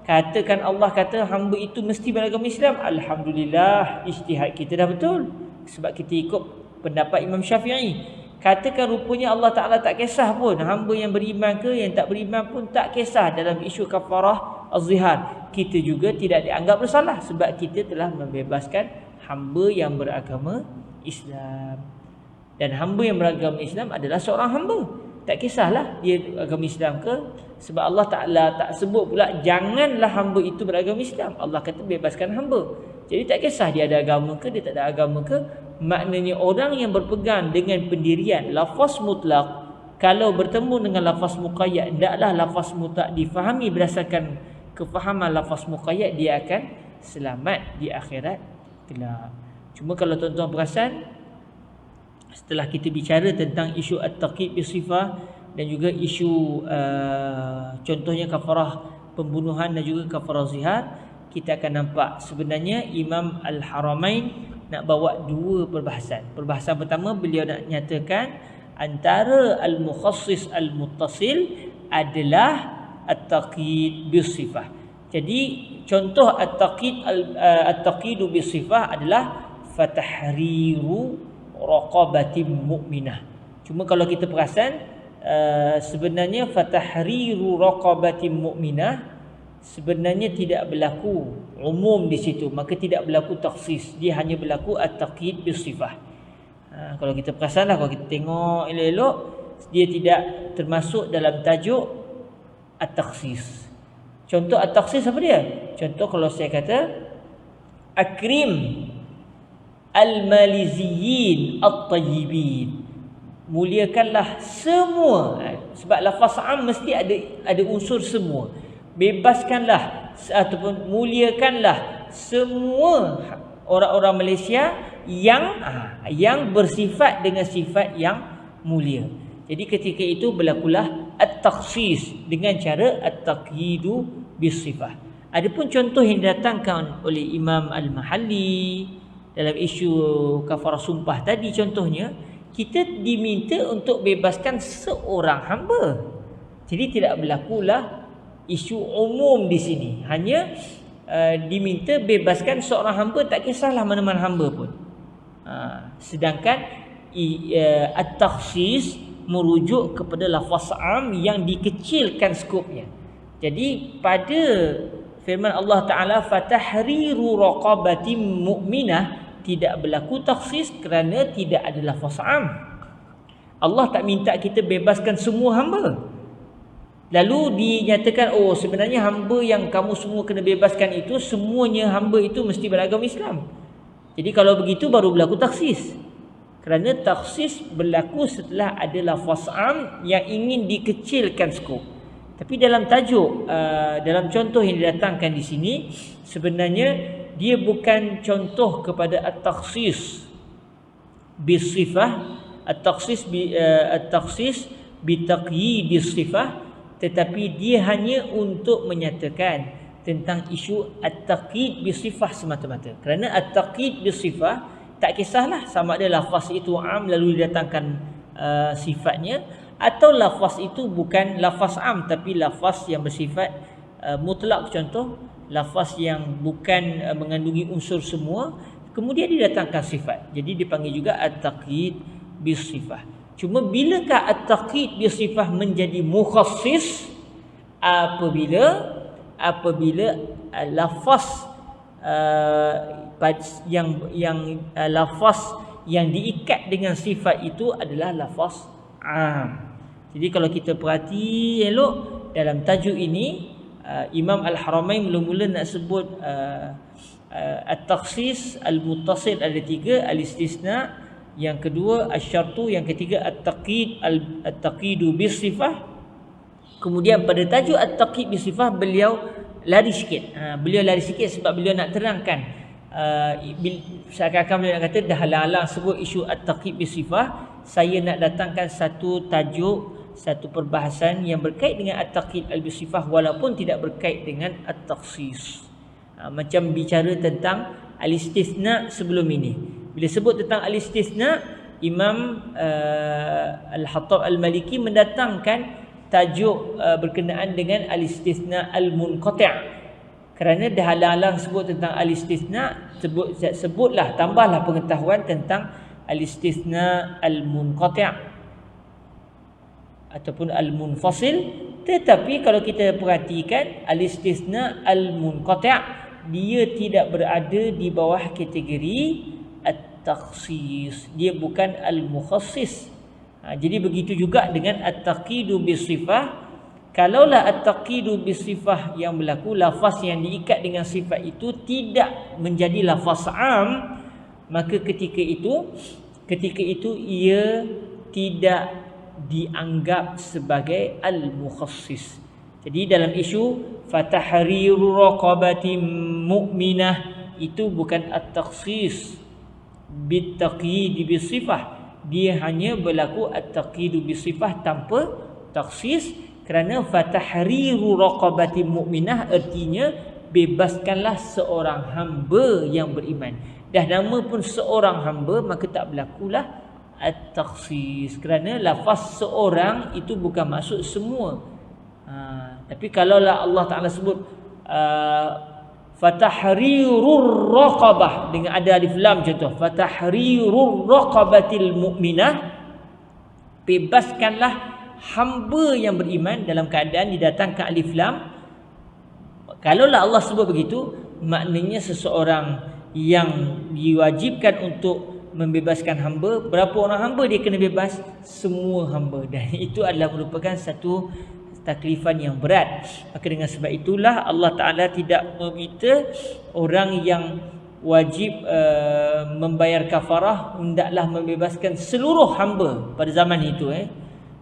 Katakan Allah kata hamba itu mesti beragama Islam, alhamdulillah ijtihad kita dah betul, sebab kita ikut pendapat Imam Syafi'i. Katakan rupanya Allah Ta'ala tak kisah pun hamba yang beriman ke yang tak beriman pun tak kisah dalam isu kafarah az-zihar, kita juga tidak dianggap bersalah sebab kita telah membebaskan hamba yang beragama Islam. Dan hamba yang beragama Islam adalah seorang hamba, tak kisahlah dia agama Islam ke, sebab Allah Ta'ala tak sebut pula janganlah hamba itu beragama Islam. Allah kata bebaskan hamba. Jadi tak kisah dia ada agama ke, dia tak ada agama ke. Maknanya orang yang berpegang dengan pendirian lafaz mutlak, kalau bertemu dengan lafaz muqayyad, hendaklah lafaz mutlak difahami berdasarkan kefahaman lafaz muqayyad, dia akan selamat di akhirat kelak. Cuma kalau tuan-tuan perasan, setelah kita bicara tentang isu at-taqid bisifah dan juga isu contohnya kafarah pembunuhan dan juga kafarah zihar, kita akan nampak sebenarnya Imam Al-Haramain nak bawa dua perbahasan. Perbahasan pertama, beliau nak nyatakan antara al-mukhassis al-muttasil adalah at-taqid bisifah. Jadi contoh at-taqidu bisifah adalah fatahriru raqabatin mu'minah. Cuma kalau kita perasan sebenarnya fatahriru raqabatin mu'minah sebenarnya tidak berlaku umum di situ, maka tidak berlaku takhsis, dia hanya berlaku at-taqid bisifah. Kalau kita perasanlah, kalau kita tengok elok-elok, dia tidak termasuk dalam tajuk at-takhsis. Contoh at-takhsis apa dia? Contoh kalau saya kata akrim al-maliziyin at-tayyibin, muliakanlah semua, sebab lafaz am mesti ada unsur semua. Bebaskanlah ataupun muliakanlah semua orang-orang Malaysia yang bersifat dengan sifat yang mulia. Jadi ketika itu berlakulah at-takhsis dengan cara at-taqyidu bisifah. Adapun contoh yang didatangkan oleh Imam Al-Mahalli dalam isu kafarah sumpah tadi contohnya, kita diminta untuk bebaskan seorang hamba. Jadi tidak berlakulah isu umum di sini, hanya diminta bebaskan seorang hamba, tak kisahlah mana-mana hamba pun. Sedangkan at-takhsis merujuk kepada lafaz am yang dikecilkan skopnya. Jadi pada firman Allah Ta'ala fatahriru raqabatin mu'minah, tidak berlaku takhsis kerana tidak ada lafaz am. Allah tak minta kita bebaskan semua hamba. Lalu dinyatakan, oh sebenarnya hamba yang kamu semua kena bebaskan itu, semuanya hamba itu mesti beragama Islam. Jadi kalau begitu baru berlaku takhsis. Kerana takhsis berlaku setelah ada lafaz am yang ingin dikecilkan skop. Tapi dalam tajuk, dalam contoh yang didatangkan di sini, sebenarnya dia bukan contoh kepada at-takhsis bisifah, at-takhsis bitaqyidis sifah, tetapi dia hanya untuk menyatakan tentang isu at-taqyid bisifah semata-mata. Kerana at-taqyid bisifah tak kisahlah sama ada lafaz itu am lalu didatangkan sifatnya, atau lafaz itu bukan lafaz am tapi lafaz yang bersifat mutlak. Contoh lafaz yang bukan mengandungi unsur semua kemudian didatangkan sifat, jadi dipanggil juga at-taqyid bisifah. Cuma bilakah at-taqyid bisifah menjadi mukhassis apabila lafaz lafaz yang diikat dengan sifat itu adalah lafaz am. Jadi kalau kita perhati elok dalam tajuk ini, Imam Al-Haramain mula-mula nak sebut at-takhsis, al-muttasil ada 3, al-istisna, yang kedua asy-syartu, yang ketiga at-taqidu bis-sifah. Kemudian pada tajuk at-taqid bis-sifah beliau lari sikit. Beliau lari sikit sebab beliau nak terangkan, seakan-akan beliau nak kata dah halang-halang sebut isu at-taqid bis-sifah, saya nak datangkan satu tajuk, satu perbahasan yang berkait dengan at-taqid al-bis-sifah walaupun tidak berkait dengan at-takhsis. Macam bicara tentang al-istisna sebelum ini. Bila sebut tentang al-istisna, Imam Al-Hattab Al-Maliki mendatangkan tajuk berkenaan dengan al-istisna al-munqati'. Kerana dah halang-halang sebut tentang al-istisna, sebutlah, tambahlah pengetahuan tentang al-istisna al-munqati' ataupun al-munfasil. Tetapi kalau kita perhatikan al-istisna al-munqati' dia tidak berada di bawah kategori at-takhsis, dia bukan al-mukhassis. Jadi begitu juga dengan at-taqidu bis-sifah. Kalaulah at-taqidu bis-sifah yang berlaku, lafaz yang diikat dengan sifat itu tidak menjadi lafaz am, maka ketika itu ia tidak dianggap sebagai al-mukhassis. Jadi dalam isu fatahriru raqabatin mu'minah, itu bukan at-takhsis bit-taqyid bis-sifah, dia hanya berlaku at-taqyid bis-sifah tanpa takhsis. Kerana fatahriru raqabatin mu'minah artinya bebaskanlah seorang hamba yang beriman. Dah nama pun seorang hamba, maka tak berlakulah at-takhsis, kerana lafaz seorang itu bukan maksud semua. Tapi kalaulah Allah Ta'ala sebut fatahrirur raqabah dengan ada alif lam contoh, fatahrirur raqabatil mu'minah, bebaskanlah hamba yang beriman, dalam keadaan didatangkan alif lam. Kalaulah Allah sebut begitu, maknanya seseorang yang diwajibkan untuk membebaskan hamba, berapa orang hamba dia kena bebas? Semua hamba. Dan itu adalah merupakan satu taklifan yang berat. Maka dengan sebab itulah Allah Ta'ala tidak meminta orang yang wajib membayar kafarah hendaklah membebaskan seluruh hamba pada zaman itu.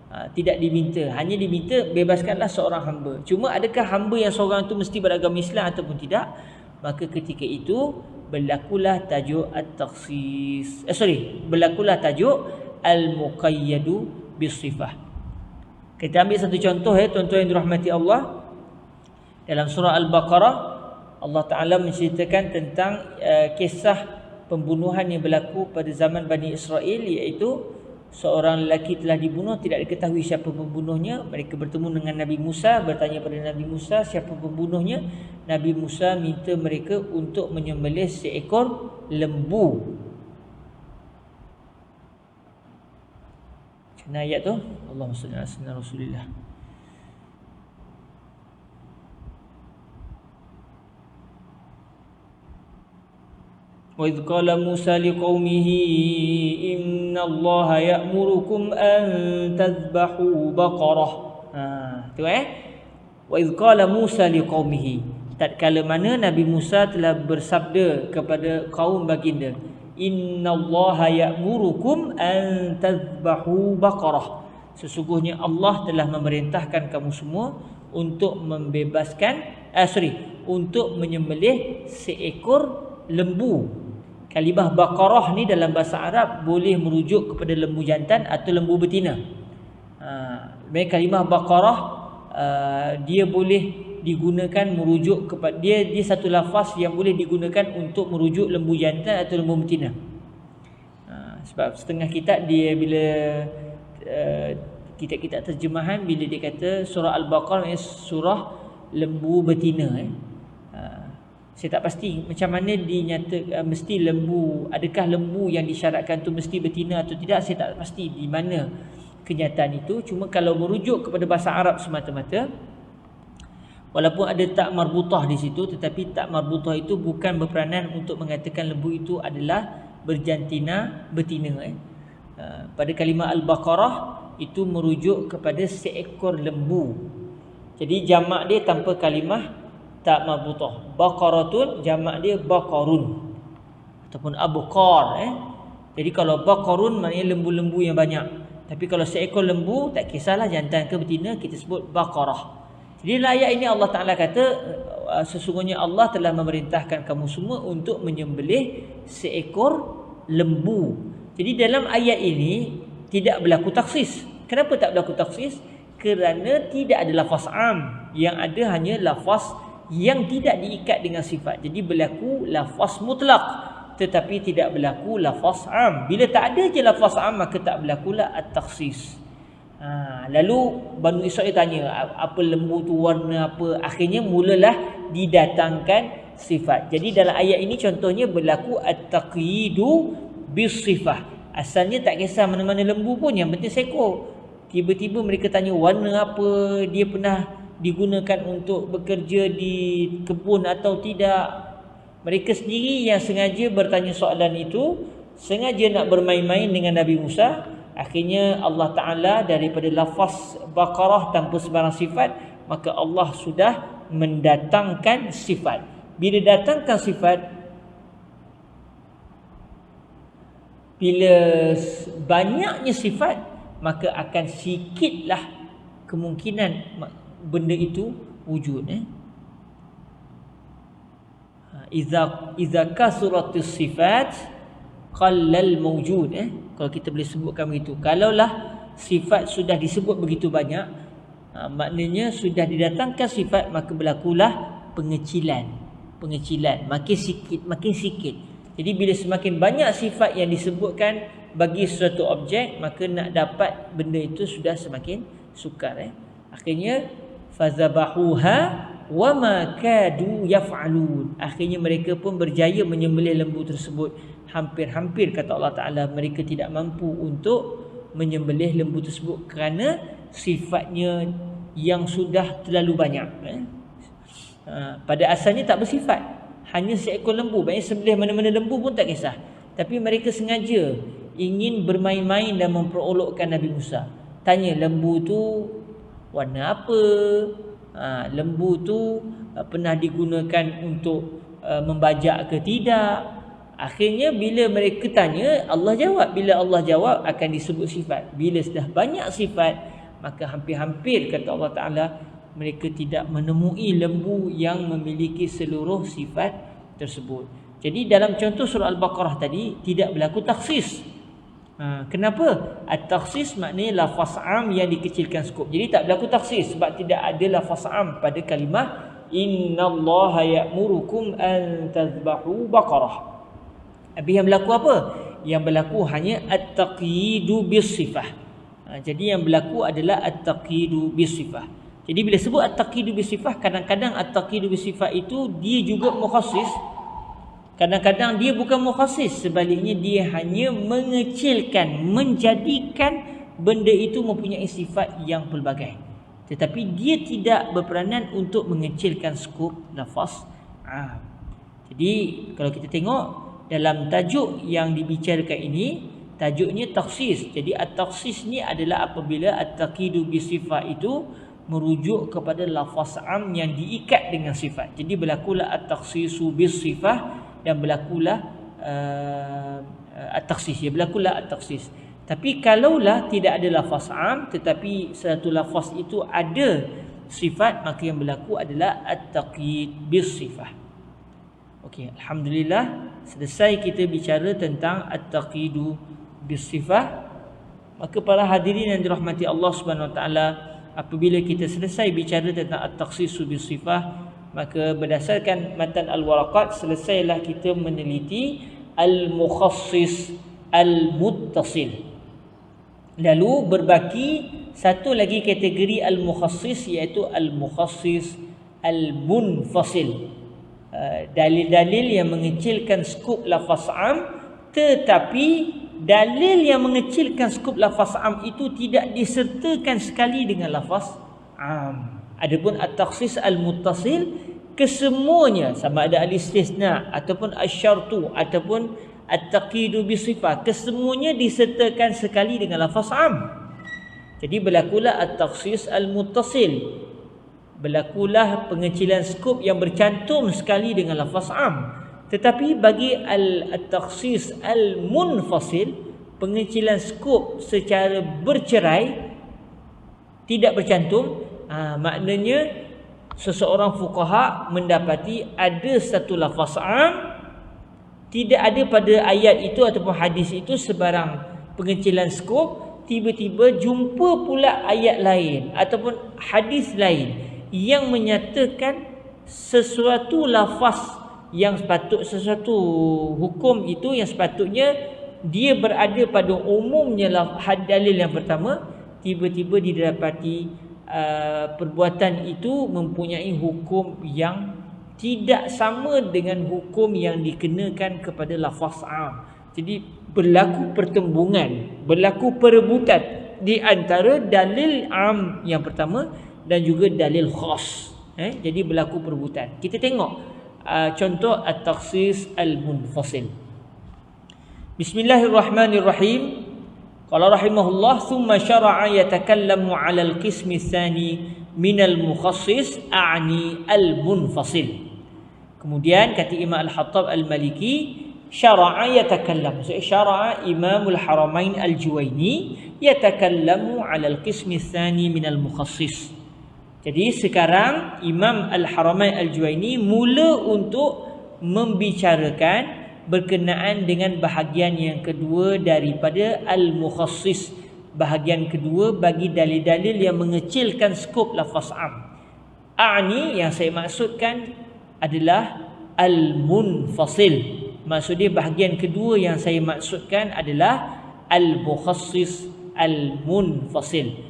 Tidak diminta, hanya diminta bebaskanlah seorang hamba. Cuma adakah hamba yang seorang itu mesti beragama Islam ataupun tidak? Maka ketika itu berlakulah tajuk at-takhsis, berlakulah tajuk al-muqayyadu bis-sifah. Kita ambil satu contoh, tuan-tuan yang dirahmati Allah. Dalam surah Al-Baqarah, Allah Ta'ala menceritakan tentang kisah pembunuhan yang berlaku pada zaman Bani Israel, iaitu seorang lelaki telah dibunuh, tidak diketahui siapa pembunuhnya. Mereka bertemu dengan Nabi Musa, bertanya pada Nabi Musa siapa pembunuhnya. Nabi Musa minta mereka untuk menyembelih seekor lembu. Macam mana ayat tu? Allahumma salli ala sayyidina Rasulillah. وَإِذْ قَالَ مُوسَى لِقَوْمِهِ إِنَّ اللَّهَ يَأْمُرُكُمْ أَن تَذْبَحُوا بَقَرَةً. Tengok وَإِذْ قَالَ مُوسَى لِقَوْمِهِ, tatkala mana Nabi Musa telah bersabda kepada kaum baginda, Inna Allah ya'murukum an tadhbahu baqarah, sesungguhnya Allah telah memerintahkan kamu semua untuk membebaskan untuk menyembelih seekor lembu. Kalimah baqarah ni dalam bahasa Arab boleh merujuk kepada lembu jantan atau lembu betina. Kalimah baqarah dia boleh digunakan merujuk kepada dia satu lafaz yang boleh digunakan untuk merujuk lembu jantan atau lembu betina. Sebab setengah kitab dia bila kitab-kitab terjemahan, bila dia kata surah Al-Baqarah surah lembu betina, saya tak pasti macam mana dinyatakan mesti lembu, adakah lembu yang disyaratkan tu mesti betina atau tidak, saya tak pasti di mana kenyataan itu. Cuma kalau merujuk kepada bahasa Arab semata-mata, Walaupun ada tak marbutah di situ, tetapi tak marbutah itu bukan berperanan untuk mengatakan lembu itu adalah berjantina, betina. Pada kalimah Al-Baqarah itu merujuk kepada seekor lembu. Jadi jamak dia tanpa kalimah tak marbutah. Baqaratun, jamak dia baqarun ataupun abqar. Jadi kalau baqarun maknanya lembu-lembu yang banyak. Tapi kalau seekor lembu, tak kisahlah jantan ke betina, kita sebut baqarah. Jadi dalam ayat ini Allah Ta'ala kata, sesungguhnya Allah telah memerintahkan kamu semua untuk menyembelih seekor lembu. Jadi dalam ayat ini tidak berlaku taksis. Kenapa tak berlaku taksis? Kerana tidak ada lafaz am. Yang ada hanya lafaz yang tidak diikat dengan sifat. Jadi berlaku lafaz mutlak, tetapi tidak berlaku lafaz am. Bila tak ada je lafaz am, maka tak berlakulah at-takhsis. Lalu Banu Israel tanya, apa lembu tu warna apa? Akhirnya mulalah didatangkan sifat. Jadi dalam ayat ini contohnya berlaku at-taqyidu bis-sifah. Asalnya tak kisah mana-mana lembu pun, yang penting seekor. Tiba-tiba mereka tanya warna apa, dia pernah digunakan untuk bekerja di kebun atau tidak. Mereka sendiri yang sengaja bertanya soalan itu, sengaja nak bermain-main dengan Nabi Musa. Akhirnya Allah Ta'ala daripada lafaz Baqarah tanpa sebarang sifat, maka Allah sudah mendatangkan sifat. Bila datangkan sifat, bila banyaknya sifat, maka akan sikitlah kemungkinan benda itu wujud. Iza kasuratis sifat qallal mawjud. Kalau kita boleh sebutkan begitu, kalaulah sifat sudah disebut begitu banyak, maknanya sudah didatangkan sifat, maka berlakulah pengecilan, makin sikit. Jadi bila semakin banyak sifat yang disebutkan bagi suatu objek, maka nak dapat benda itu sudah semakin sukar. Akhirnya fazabahuha wa ma kadu yaf'alun. Akhirnya mereka pun berjaya menyembelih lembu tersebut. Hampir-hampir kata Allah Ta'ala mereka tidak mampu untuk menyembelih lembu tersebut kerana sifatnya yang sudah terlalu banyak. Pada asalnya tak bersifat, hanya seekor lembu. Maksudnya sembelih mana-mana lembu pun tak kisah. Tapi mereka sengaja ingin bermain-main dan memperolokkan Nabi Musa. Tanya lembu tu warna apa, lembu tu pernah digunakan untuk membajak ke tidak. Akhirnya bila mereka tanya, Allah jawab. Bila Allah jawab, akan disebut sifat. Bila sudah banyak sifat, maka hampir-hampir kata Allah Ta'ala mereka tidak menemui lembu yang memiliki seluruh sifat tersebut. Jadi dalam contoh surah Al-Baqarah tadi tidak berlaku takhsis. Kenapa? At-takhsis maknanya lafaz am yang dikecilkan skop. Jadi tak berlaku takhsis sebab tidak ada lafaz am pada kalimah innallaha ya'murukum an tadhbahu baqarah. Habis yang berlaku apa? Yang berlaku hanya at-taqyidu bis-sifah. Jadi yang berlaku adalah at-taqyidu bis-sifah. Jadi bila sebut at-taqyidu bis-sifah, kadang-kadang at-taqyidu bis-sifah itu dia juga mukhassis. Kadang-kadang dia bukan mukhassis, sebaliknya dia hanya mengecilkan, menjadikan benda itu mempunyai sifat yang pelbagai. Tetapi dia tidak berperanan untuk mengecilkan skop lafaz am. Jadi kalau kita tengok dalam tajuk yang dibicarakan ini, tajuknya takhsis. Jadi at-takhsis ni adalah apabila at-taqidu bisifat itu merujuk kepada lafaz am yang diikat dengan sifat. Jadi berlakulah at-takhsisu bisifah dan berlakulah at-takhsis. Ya, berlakulah at-takhsis. Tapi kalaulah tidak ada lafaz am tetapi satu lafaz itu ada sifat, maka yang berlaku adalah at-taqyid bisifah. Okey, alhamdulillah selesai kita bicara tentang at-taqidu bisifah. Maka para hadirin yang dirahmati Allah Subhanahu Wa Taala, apabila kita selesai bicara tentang at-takhsisu bisifah, maka berdasarkan matan al-waraqat selesailah kita meneliti al-mukhassis al-muttasil. Lalu berbaki satu lagi kategori al-mukhassis, iaitu al-mukhassis al-munfasil. Dalil-dalil yang mengecilkan skop lafaz am, tetapi dalil yang mengecilkan skop lafaz am itu tidak disertakan sekali dengan lafaz am. Adapun at-takhsis al-muttasil, kesemuanya sama ada al-istisna ataupun asy-syartu ataupun at-taqidu bi sifat, kesemuanya disertakan sekali dengan lafaz am. Jadi berlakulah at-takhsis al-muttasil, berlakulah pengecilan skop yang bercantum sekali dengan lafaz am. Tetapi bagi at-takhsis al-munfasil, pengecilan skop secara bercerai tidak bercantum, maknanya seseorang fuqaha mendapati ada satu lafaz am, tidak ada pada ayat itu ataupun hadis itu sebarang pengecilan skop, tiba-tiba jumpa pula ayat lain ataupun hadis lain yang menyatakan sesuatu lafaz yang sesuatu hukum itu yang sepatutnya dia berada pada umumnya dalil yang pertama, tiba-tiba didapati perbuatan itu mempunyai hukum yang tidak sama dengan hukum yang dikenakan kepada lafaz am. Jadi berlaku pertembungan, berlaku perebutan di antara dalil am yang pertama dan juga dalil khas. Jadi berlaku perebutan. Kita tengok contoh at-takhsis al-munfasil. Bismillahirrahmanirrahim. Qala rahimahullah, thumma syara'a yatakallamu 'ala al-qismi tsani min al-mukhassis a'ni al-munfasil. Kemudian kata Imam Al-Hattab Al-Maliki, syara'a yatakallam. So syara'a Imamul Haramain Al-Juwaini yatakallamu 'ala al-qismi tsani min al-mukhassis. Jadi sekarang Imam Al-Haramain Al-Juwaini mula untuk membicarakan berkenaan dengan bahagian yang kedua daripada al-mukhassis, bahagian kedua bagi dalil-dalil yang mengecilkan skop lafaz am. A'ni, yang saya maksudkan adalah al-munfasil. Maksudnya bahagian kedua yang saya maksudkan adalah al-mukhassis al-munfasil.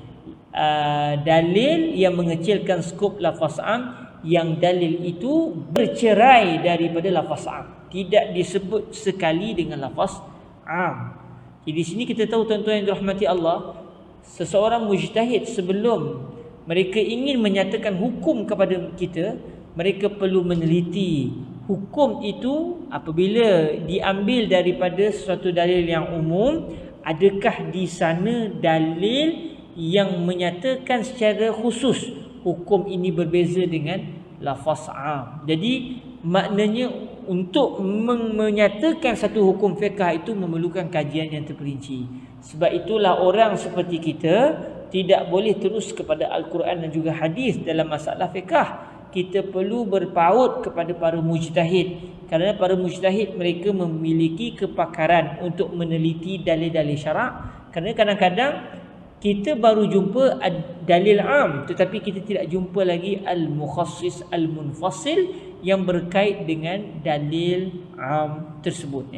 Dalil yang mengecilkan skop lafaz am, yang dalil itu bercerai daripada lafaz am, tidak disebut sekali dengan lafaz am. Jadi di sini kita tahu tuan-tuan yang dirahmati Allah, seseorang mujtahid sebelum mereka ingin menyatakan hukum kepada kita, mereka perlu meneliti hukum itu apabila diambil daripada suatu dalil yang umum, adakah di sana dalil yang menyatakan secara khusus hukum ini berbeza dengan lafaz am. Jadi maknanya untuk menyatakan satu hukum fiqh itu memerlukan kajian yang terperinci. Sebab itulah orang seperti kita tidak boleh terus kepada Al-Quran dan juga hadis dalam masalah fiqh. Kita perlu berpaut kepada para mujtahid, kerana para mujtahid mereka memiliki kepakaran untuk meneliti dalil-dalil syarak. Kerana kadang-kadang kita baru jumpa dalil am, tetapi kita tidak jumpa lagi al-mukhassis al-munfasil yang berkait dengan dalil am tersebut.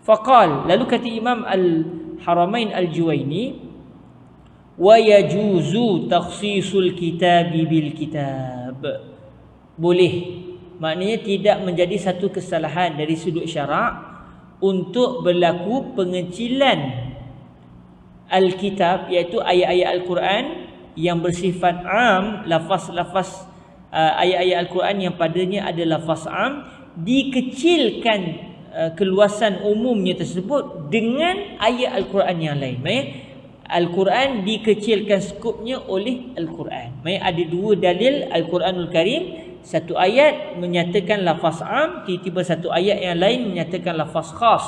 Faqal, lalu kata Imam Al-Haramain Al-Juwaini, wa yajuzu takhsisul kitabi bil kitab. Boleh, maknanya tidak menjadi satu kesalahan dari sudut syarak untuk berlaku pengecilan Al-Kitab, iaitu ayat-ayat Al-Quran yang bersifat am, lafaz-lafaz ayat-ayat Al-Quran yang padanya ada lafaz am, dikecilkan keluasan umumnya tersebut dengan ayat Al-Quran yang lain. Al-Quran dikecilkan skopnya oleh Al-Quran. Ada dua dalil Al-Quranul Karim, satu ayat menyatakan lafaz am, tiba-tiba satu ayat yang lain menyatakan lafaz khas.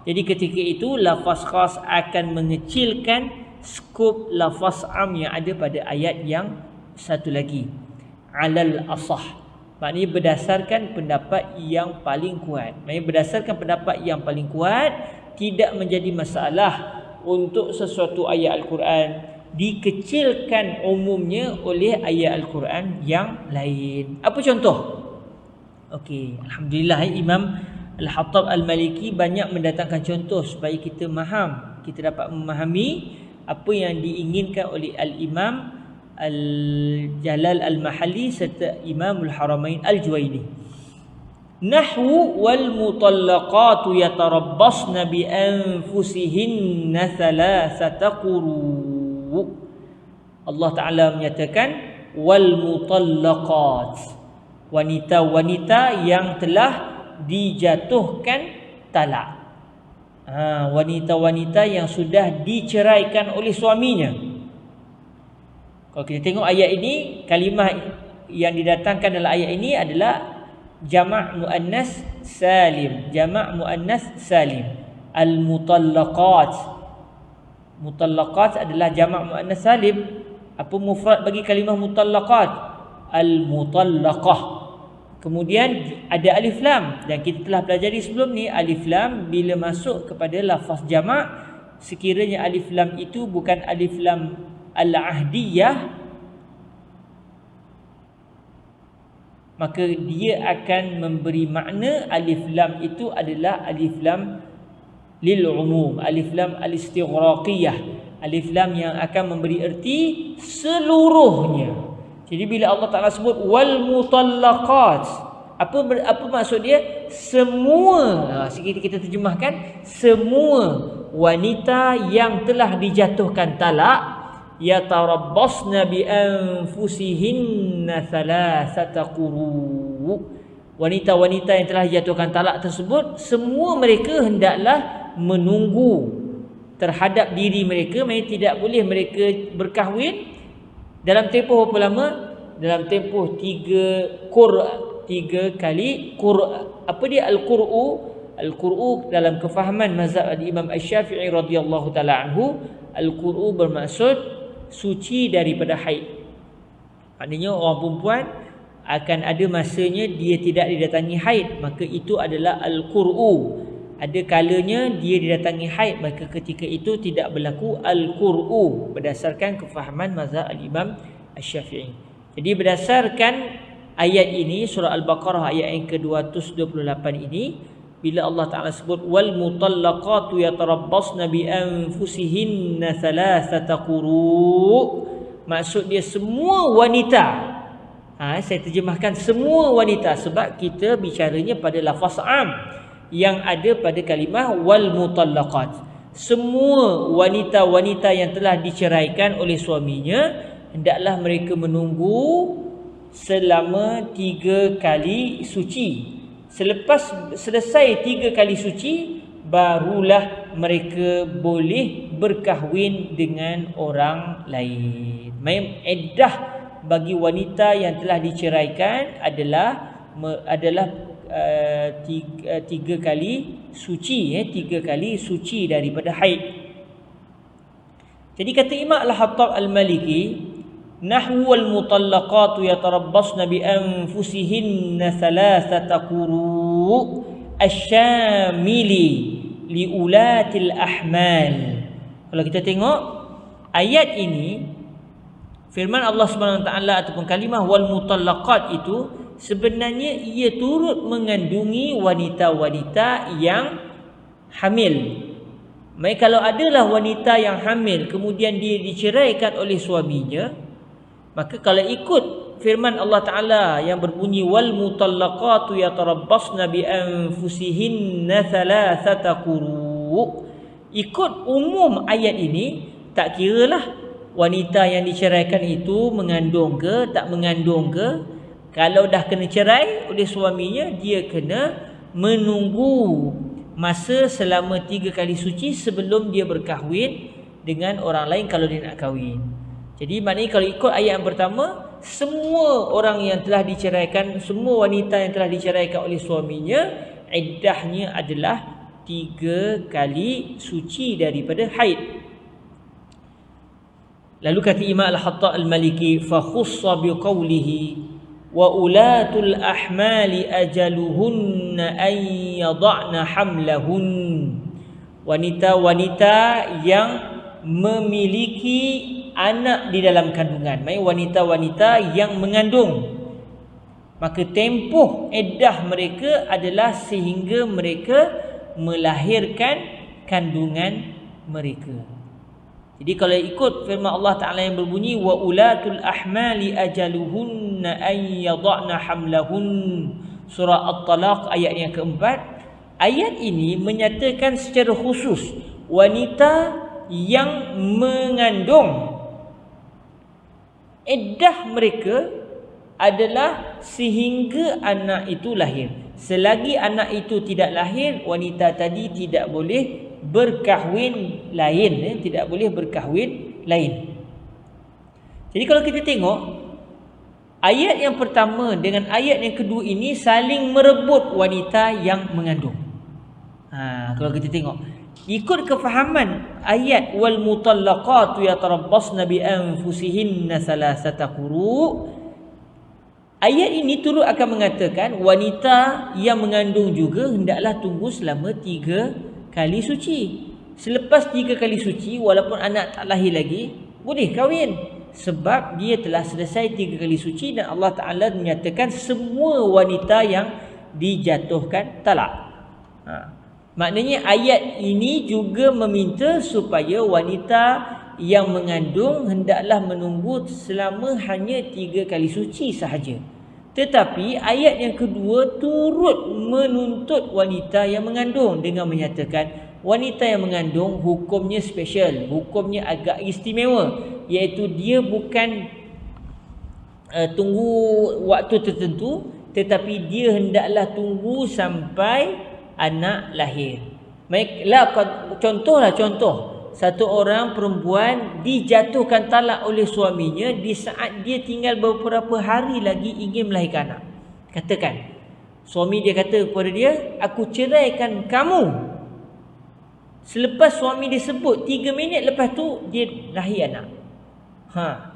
Jadi ketika itu lafaz khas akan mengecilkan skop lafaz am yang ada pada ayat yang satu lagi. Alal asah, maknanya berdasarkan pendapat yang paling kuat. Maknanya berdasarkan pendapat yang paling kuat, tidak menjadi masalah untuk sesuatu ayat Al-Quran dikecilkan umumnya oleh ayat Al-Quran yang lain. Apa contoh? Okey, alhamdulillah Imam Al-Hattab Al-Maliki banyak mendatangkan contoh supaya kita faham, kita dapat memahami apa yang diinginkan oleh Al-Imam Al-Jalal Al-Mahalli serta Imam Al-Haramain Al-Juwaini. Nahwu wal mutallaqatu yatarabbasna bi anfusihinna thalathata quru. Allah Ta'ala menyatakan wal mutallaqat, wanita-wanita yang telah dijatuhkan talak. Wanita-wanita yang sudah diceraikan oleh suaminya. Kalau kita tengok ayat ini, kalimah yang didatangkan dalam ayat ini adalah jamak muannas salim. Jamak muannas salim. Al-mutallaqat. Mutallaqat adalah jamak muannas salim. Apa mufrad bagi kalimah mutallaqat? Al-mutallaqah. Kemudian ada alif lam, dan kita telah pelajari sebelum ni, alif lam bila masuk kepada lafaz jamak, sekiranya alif lam itu bukan alif lam al-ahdiyah, maka dia akan memberi makna alif lam itu adalah alif lam lil umum, alif lam al-istighraqiyah, alif lam yang akan memberi erti seluruhnya. Jadi bila Allah Ta'ala sebut wal mutallaqat, apa maksud dia? Semua, sedikit kita terjemahkan, semua wanita yang telah dijatuhkan talak, yatarabbasna bi anfusihinna thalathata quru. Wanita-wanita yang telah dijatuhkan talak tersebut, semua mereka hendaklah menunggu terhadap diri mereka, mereka tidak boleh mereka berkahwin dalam tempoh berapa lama? Dalam tempoh 3 kali apa dia al-qur'u? Al-qur'u dalam kefahaman mazhab Imam Asy-Syafi'i radhiyallahu taala anhu, al-qur'u bermaksud suci daripada haid. Maknanya orang perempuan akan ada masanya dia tidak didatangi haid, maka itu adalah al-qur'u. Ada kalanya dia didatangi haid, maka ketika itu tidak berlaku al-qur'u berdasarkan kefahaman mazhab al-Imam Asy-Syafi'i. Jadi berdasarkan ayat ini, surah Al-Baqarah ayat yang ke-228 ini, bila Allah Ta'ala sebut wal mutallaqatu yatarabbasna bi anfusihinna thalathata quru', maksud dia semua wanita. Saya terjemahkan semua wanita sebab kita bicaranya pada lafaz am yang ada pada kalimah wal mutallaqat. Semua wanita-wanita yang telah diceraikan oleh suaminya, hendaklah mereka menunggu selama 3 kali suci. Selepas selesai 3 kali suci, barulah mereka boleh berkahwin dengan orang lain. Iddah bagi wanita yang telah diceraikan adalah 3 kali suci, 3 kali suci daripada haid. Jadi kata Imam Al-Hattab Al-Maliki, nahwu al-mutallaqatu yatarabbasna bi anfusihinna thalathata quru' asy-syamili li ulatil ahmal. Kalau kita tengok ayat ini, firman Allah Subhanahu Wa Taala ataupun kalimah wal mutallaqat itu sebenarnya ia turut mengandungi wanita-wanita yang hamil. Maka kalau adalah wanita yang hamil kemudian dia diceraikan oleh suaminya, maka kalau ikut firman Allah Ta'ala yang berbunyi wal mutallaqatu yatarabbasna bi anfusihinna thalathata quru', ikut umum ayat ini, tak kiralah wanita yang diceraikan itu mengandung ke tak mengandung ke, kalau dah kena cerai oleh suaminya, dia kena menunggu masa selama 3 kali suci sebelum dia berkahwin dengan orang lain kalau dia nak kahwin. Jadi maknanya kalau ikut ayat yang pertama, semua orang yang telah diceraikan, semua wanita yang telah diceraikan oleh suaminya, iddahnya adalah 3 kali suci daripada haid. Lalu kata Imam Al-Hattab Al-Maliki, fa khussa bi qawlihi wa ulatul ahmali ajaluhunna an yada'na hamlahun. Wanita-wanita yang memiliki anak di dalam kandungan, maksudnya wanita-wanita yang mengandung, maka tempoh iddah mereka adalah sehingga mereka melahirkan kandungan mereka. Jadi kalau ikut firman Allah Ta'ala yang berbunyi wa ulatul ahmali ajaluhunna an yada'na hamlahun, surah At-Talaq ayat yang keempat, ayat ini menyatakan secara khusus wanita yang mengandung iddah mereka adalah sehingga anak itu lahir. Selagi anak itu tidak lahir, wanita tadi tidak boleh berkahwin lain, tidak boleh berkahwin lain. Jadi kalau kita tengok ayat yang pertama dengan ayat yang kedua ini saling merebut wanita yang mengandung. Kalau kita tengok ikut kefahaman ayat wal mutallaqatu yatarabbasna bi anfusihinna salasata quru, ayat ini turut akan mengatakan wanita yang mengandung juga hendaklah tunggu selama 3 kali suci. Selepas 3 kali suci, walaupun anak tak lahir lagi, boleh kahwin, sebab dia telah selesai 3 kali suci dan Allah Ta'ala menyatakan semua wanita yang dijatuhkan talak. Maknanya ayat ini juga meminta supaya wanita yang mengandung hendaklah menunggu selama hanya 3 kali suci sahaja. Tetapi ayat yang kedua turut menuntut wanita yang mengandung dengan menyatakan wanita yang mengandung hukumnya special, hukumnya agak istimewa, iaitu dia bukan tunggu waktu tertentu, tetapi dia hendaklah tunggu sampai anak lahir. Baiklah, contoh satu orang perempuan dijatuhkan talak oleh suaminya di saat dia tinggal beberapa hari lagi ingin melahirkan anak. Katakan suami dia kata kepada dia, aku ceraikan kamu. Selepas suami dia sebut 3 minit lepas tu dia lahir anak.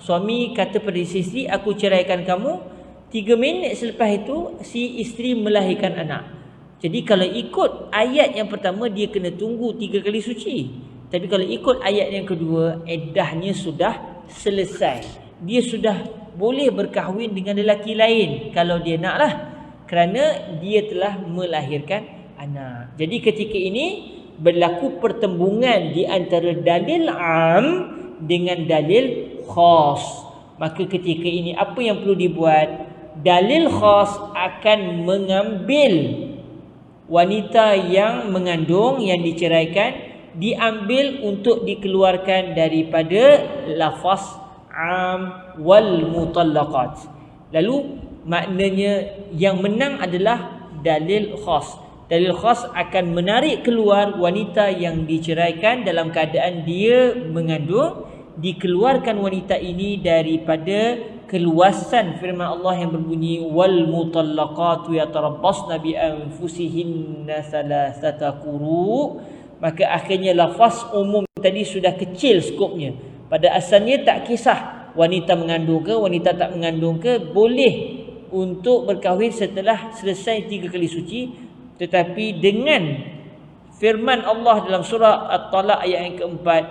Suami kata pada isteri, aku ceraikan kamu. 3 minit selepas itu si isteri melahirkan anak. Jadi kalau ikut ayat yang pertama dia kena tunggu 3 kali suci. Tapi kalau ikut ayat yang kedua, iddahnya sudah selesai. Dia sudah boleh berkahwin dengan lelaki lain kalau dia naklah, kerana dia telah melahirkan anak. Jadi ketika ini berlaku pertembungan di antara dalil am dengan dalil khas. Maka ketika ini apa yang perlu dibuat? Dalil khas akan mengambil wanita yang mengandung, yang diceraikan, diambil untuk dikeluarkan daripada lafaz am wal mutallaqat. Lalu maknanya yang menang adalah dalil khas. Dalil khas akan menarik keluar wanita yang diceraikan dalam keadaan dia mengandung, dikeluarkan wanita ini daripada keluasan firman Allah yang berbunyi wal mutallaqatu yatarabbasna bi anfusihinna salasata quru. Maka akhirnya lafaz umum tadi sudah kecil skopnya. Pada asalnya tak kisah wanita mengandung ke wanita tak mengandung ke, boleh untuk berkahwin setelah selesai 3 kali suci. Tetapi dengan firman Allah dalam surah At-Talaq ayat yang keempat,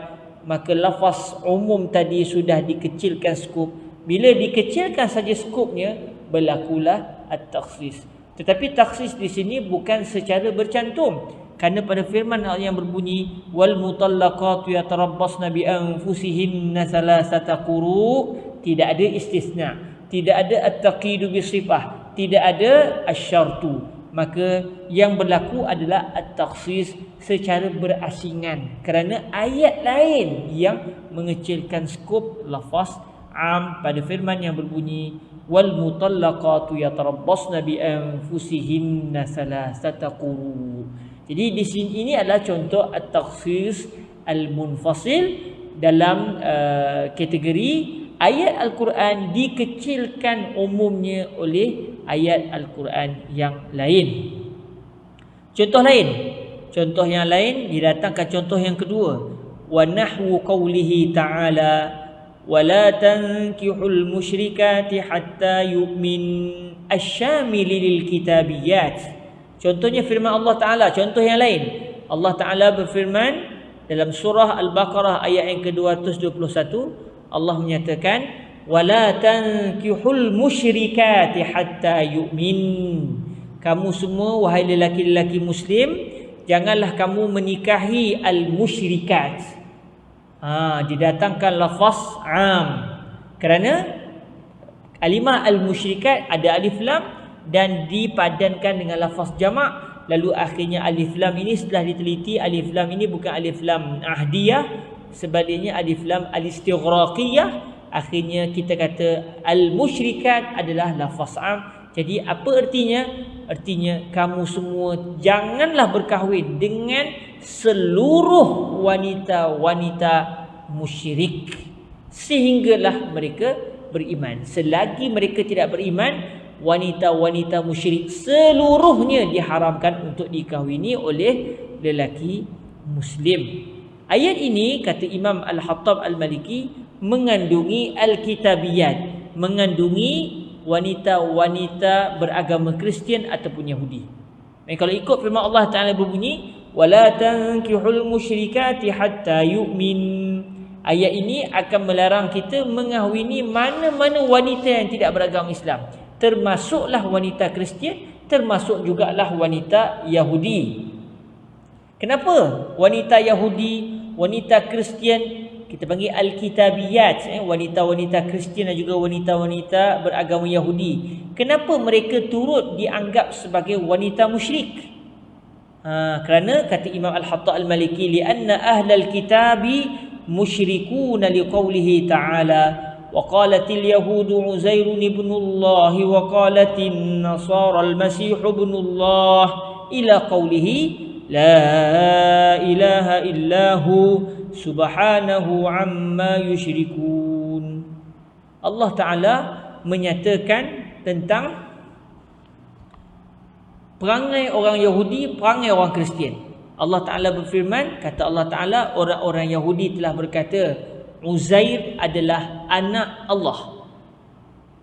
maka lafaz umum tadi sudah dikecilkan skop. Bila dikecilkan saja skopnya, berlakulah at-takhsis. Tetapi takhsis di sini bukan secara bercantum, kerana pada firman Allah yang berbunyi wal mutallaqatu yatarabbasna bi anfusihinna salasata quru, tidak ada istisna, tidak ada at-taqidu bi sifah, tidak ada asyartu. Maka yang berlaku adalah at-takhsis secara berasingan, kerana ayat lain yang mengecilkan skop lafaz am pada firman yang berbunyi wal mutallaqatu yatarabbasna bi anfusihinna salasata quru. Jadi di sini ini adalah contoh at-takhsis al-munfasil dalam kategori ayat Al-Quran dikecilkan umumnya oleh ayat Al-Quran yang lain. Contoh yang lain didatangkan contoh yang kedua, wa nahwu qawlihi ta'ala wala tankihul musyrikati hatta yu'min asy-syamili lil kitabiyat. Contohnya firman Allah Ta'ala. Contoh yang lain, Allah Ta'ala berfirman dalam surah Al-Baqarah ayat yang ke-221, Allah menyatakan wala tankihul musyrikati hatta yu'min. Kamu semua wahai lelaki-lelaki muslim, janganlah kamu menikahi al-musyrikat. Didatangkan lafaz am kerana kalimah al-musyrikat ada alif lam dan dipadankan dengan lafaz jamak. Lalu akhirnya alif lam ini setelah diteliti, alif lam ini bukan alif lam ahdiyah, sebaliknya alif lam al-istighraqiyah, akhirnya kita kata al-musyrikat adalah lafaz am. Jadi apa artinya? Artinya kamu semua janganlah berkahwin dengan seluruh wanita-wanita musyrik sehinggalah mereka beriman. Selagi mereka tidak beriman, wanita-wanita musyrik seluruhnya diharamkan untuk dikahwini oleh lelaki Muslim. Ayat ini kata Imam Al-Hattab Al-Maliki mengandungi Al-Kitabiyat, mengandungi wanita-wanita beragama Kristian ataupun Yahudi. Dan kalau ikut firman Allah Ta'ala berbunyi, وَلَا تَنْكِحُ الْمُشْرِكَاتِ حَتَّى يُؤْمِنْ. Ayat ini akan melarang kita mengahwini mana-mana wanita yang tidak beragama Islam, termasuklah wanita Kristian, termasuk jugalah wanita Yahudi. Kenapa wanita Yahudi, wanita Kristian kita panggil Al-Kitabiyat, wanita-wanita Kristian dan juga wanita-wanita beragama Yahudi? Kenapa mereka turut dianggap sebagai wanita musyrik? Kerana kata Imam Al-Hattab Al-Maliki, lianna ahlal kitabi musyrikuna liqaulihi ta'ala wa qalatil yahudu Uzairun ibnullah wa qalatin nasara al-masih ibnullah ila qaulihi la ilaha illahu subhanahu amma yusyrikun. Allah Ta'ala menyatakan tentang perangai orang Yahudi, perangai orang Kristian. Allah Ta'ala berfirman, kata Allah Ta'ala, orang-orang Yahudi telah berkata Uzair adalah anak Allah.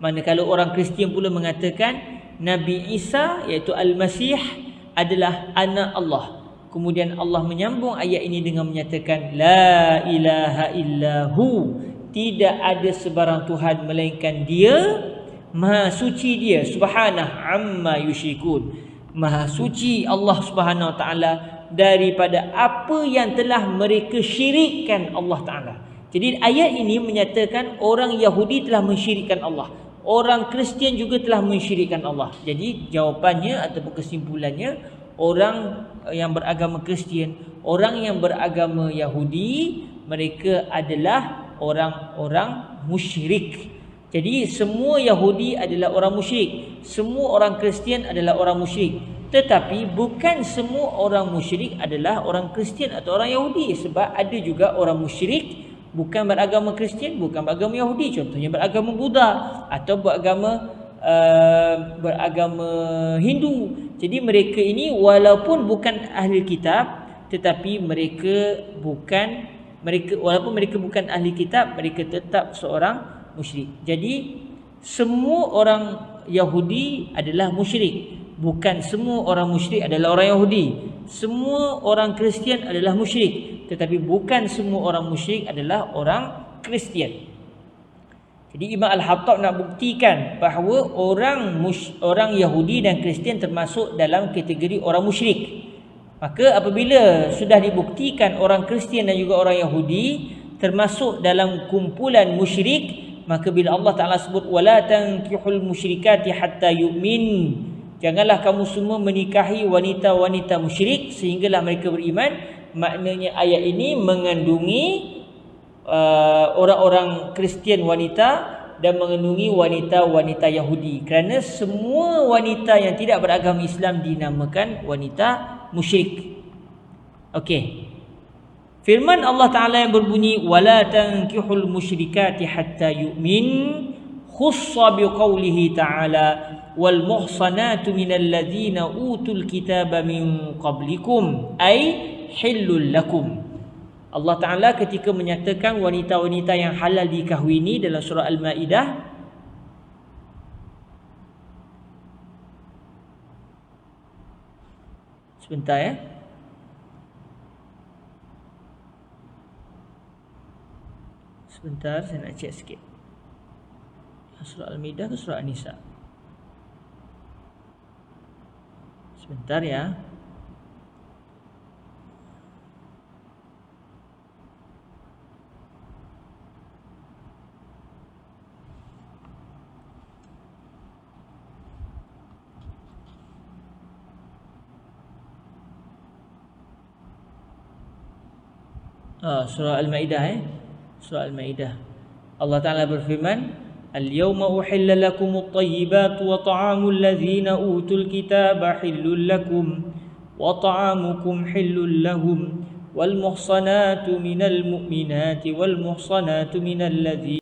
Manakala orang Kristian pula mengatakan Nabi Isa iaitu Al-Masih adalah anak Allah. Kemudian Allah menyambung ayat ini dengan menyatakan la ilaha illahu, tidak ada sebarang Tuhan melainkan Dia, Maha suci Dia, subhanah amma yusyrikun, Maha suci Allah Subhanahu wa taala daripada apa yang telah mereka syirikkan Allah Taala. Jadi ayat ini menyatakan orang Yahudi telah mensyirikkan Allah, orang Kristian juga telah mensyirikkan Allah. Jadi jawapannya ataupun kesimpulannya, orang yang beragama Kristian, orang yang beragama Yahudi, mereka adalah orang-orang musyrik. Jadi semua Yahudi adalah orang musyrik, semua orang Kristian adalah orang musyrik. Tetapi bukan semua orang musyrik adalah orang Kristian atau orang Yahudi, sebab ada juga orang musyrik bukan beragama Kristian, bukan beragama Yahudi, contohnya beragama Buddha atau beragama Hindu. Jadi mereka ini walaupun bukan ahli kitab, tetapi walaupun mereka bukan ahli kitab, mereka tetap seorang musyrik. Jadi semua orang Yahudi adalah musyrik, bukan semua orang musyrik adalah orang Yahudi. Semua orang Kristian adalah musyrik, tetapi bukan semua orang musyrik adalah orang Kristian. Jadi Imam Al-Hattab nak buktikan bahawa orang Yahudi dan Kristian termasuk dalam kategori orang musyrik. Maka apabila sudah dibuktikan orang Kristian dan juga orang Yahudi termasuk dalam kumpulan musyrik, maka bila Allah Ta'ala sebut wala tankihul musyrikati hatta yu'min, janganlah kamu semua menikahi wanita-wanita musyrik sehinggalah mereka beriman, maknanya ayat ini mengandungi orang-orang Kristian wanita dan mengandungi wanita-wanita Yahudi, kerana semua wanita yang tidak beragama Islam dinamakan wanita musyrik. Okey. Firman Allah Ta'ala yang berbunyi wala tankihul musyrikati hatta yu'min, khussa biqaulihi ta'ala wal muhsanatu minal ladzina utul kitaba min qablikum ay hillul lakum. Allah Ta'ala ketika menyatakan wanita-wanita yang halal dikahwini dalam surah Al-Ma'idah, sebentar ya, sebentar saya nak cek sikit. Surah Al-Ma'idah ke surah An-Nisa? Sebentar ya. Surah Al-Ma'idah Surah Al-Ma'idah. Allah Ta'ala berfirman, Al-yawma uhilla lakumut tayyibatu wa ta'amul ladzina utul kitaba hillul lakum wa ta'amukum hillul lahum wal muhsanatu minal mu'minati wal muhsanatu minal ladzina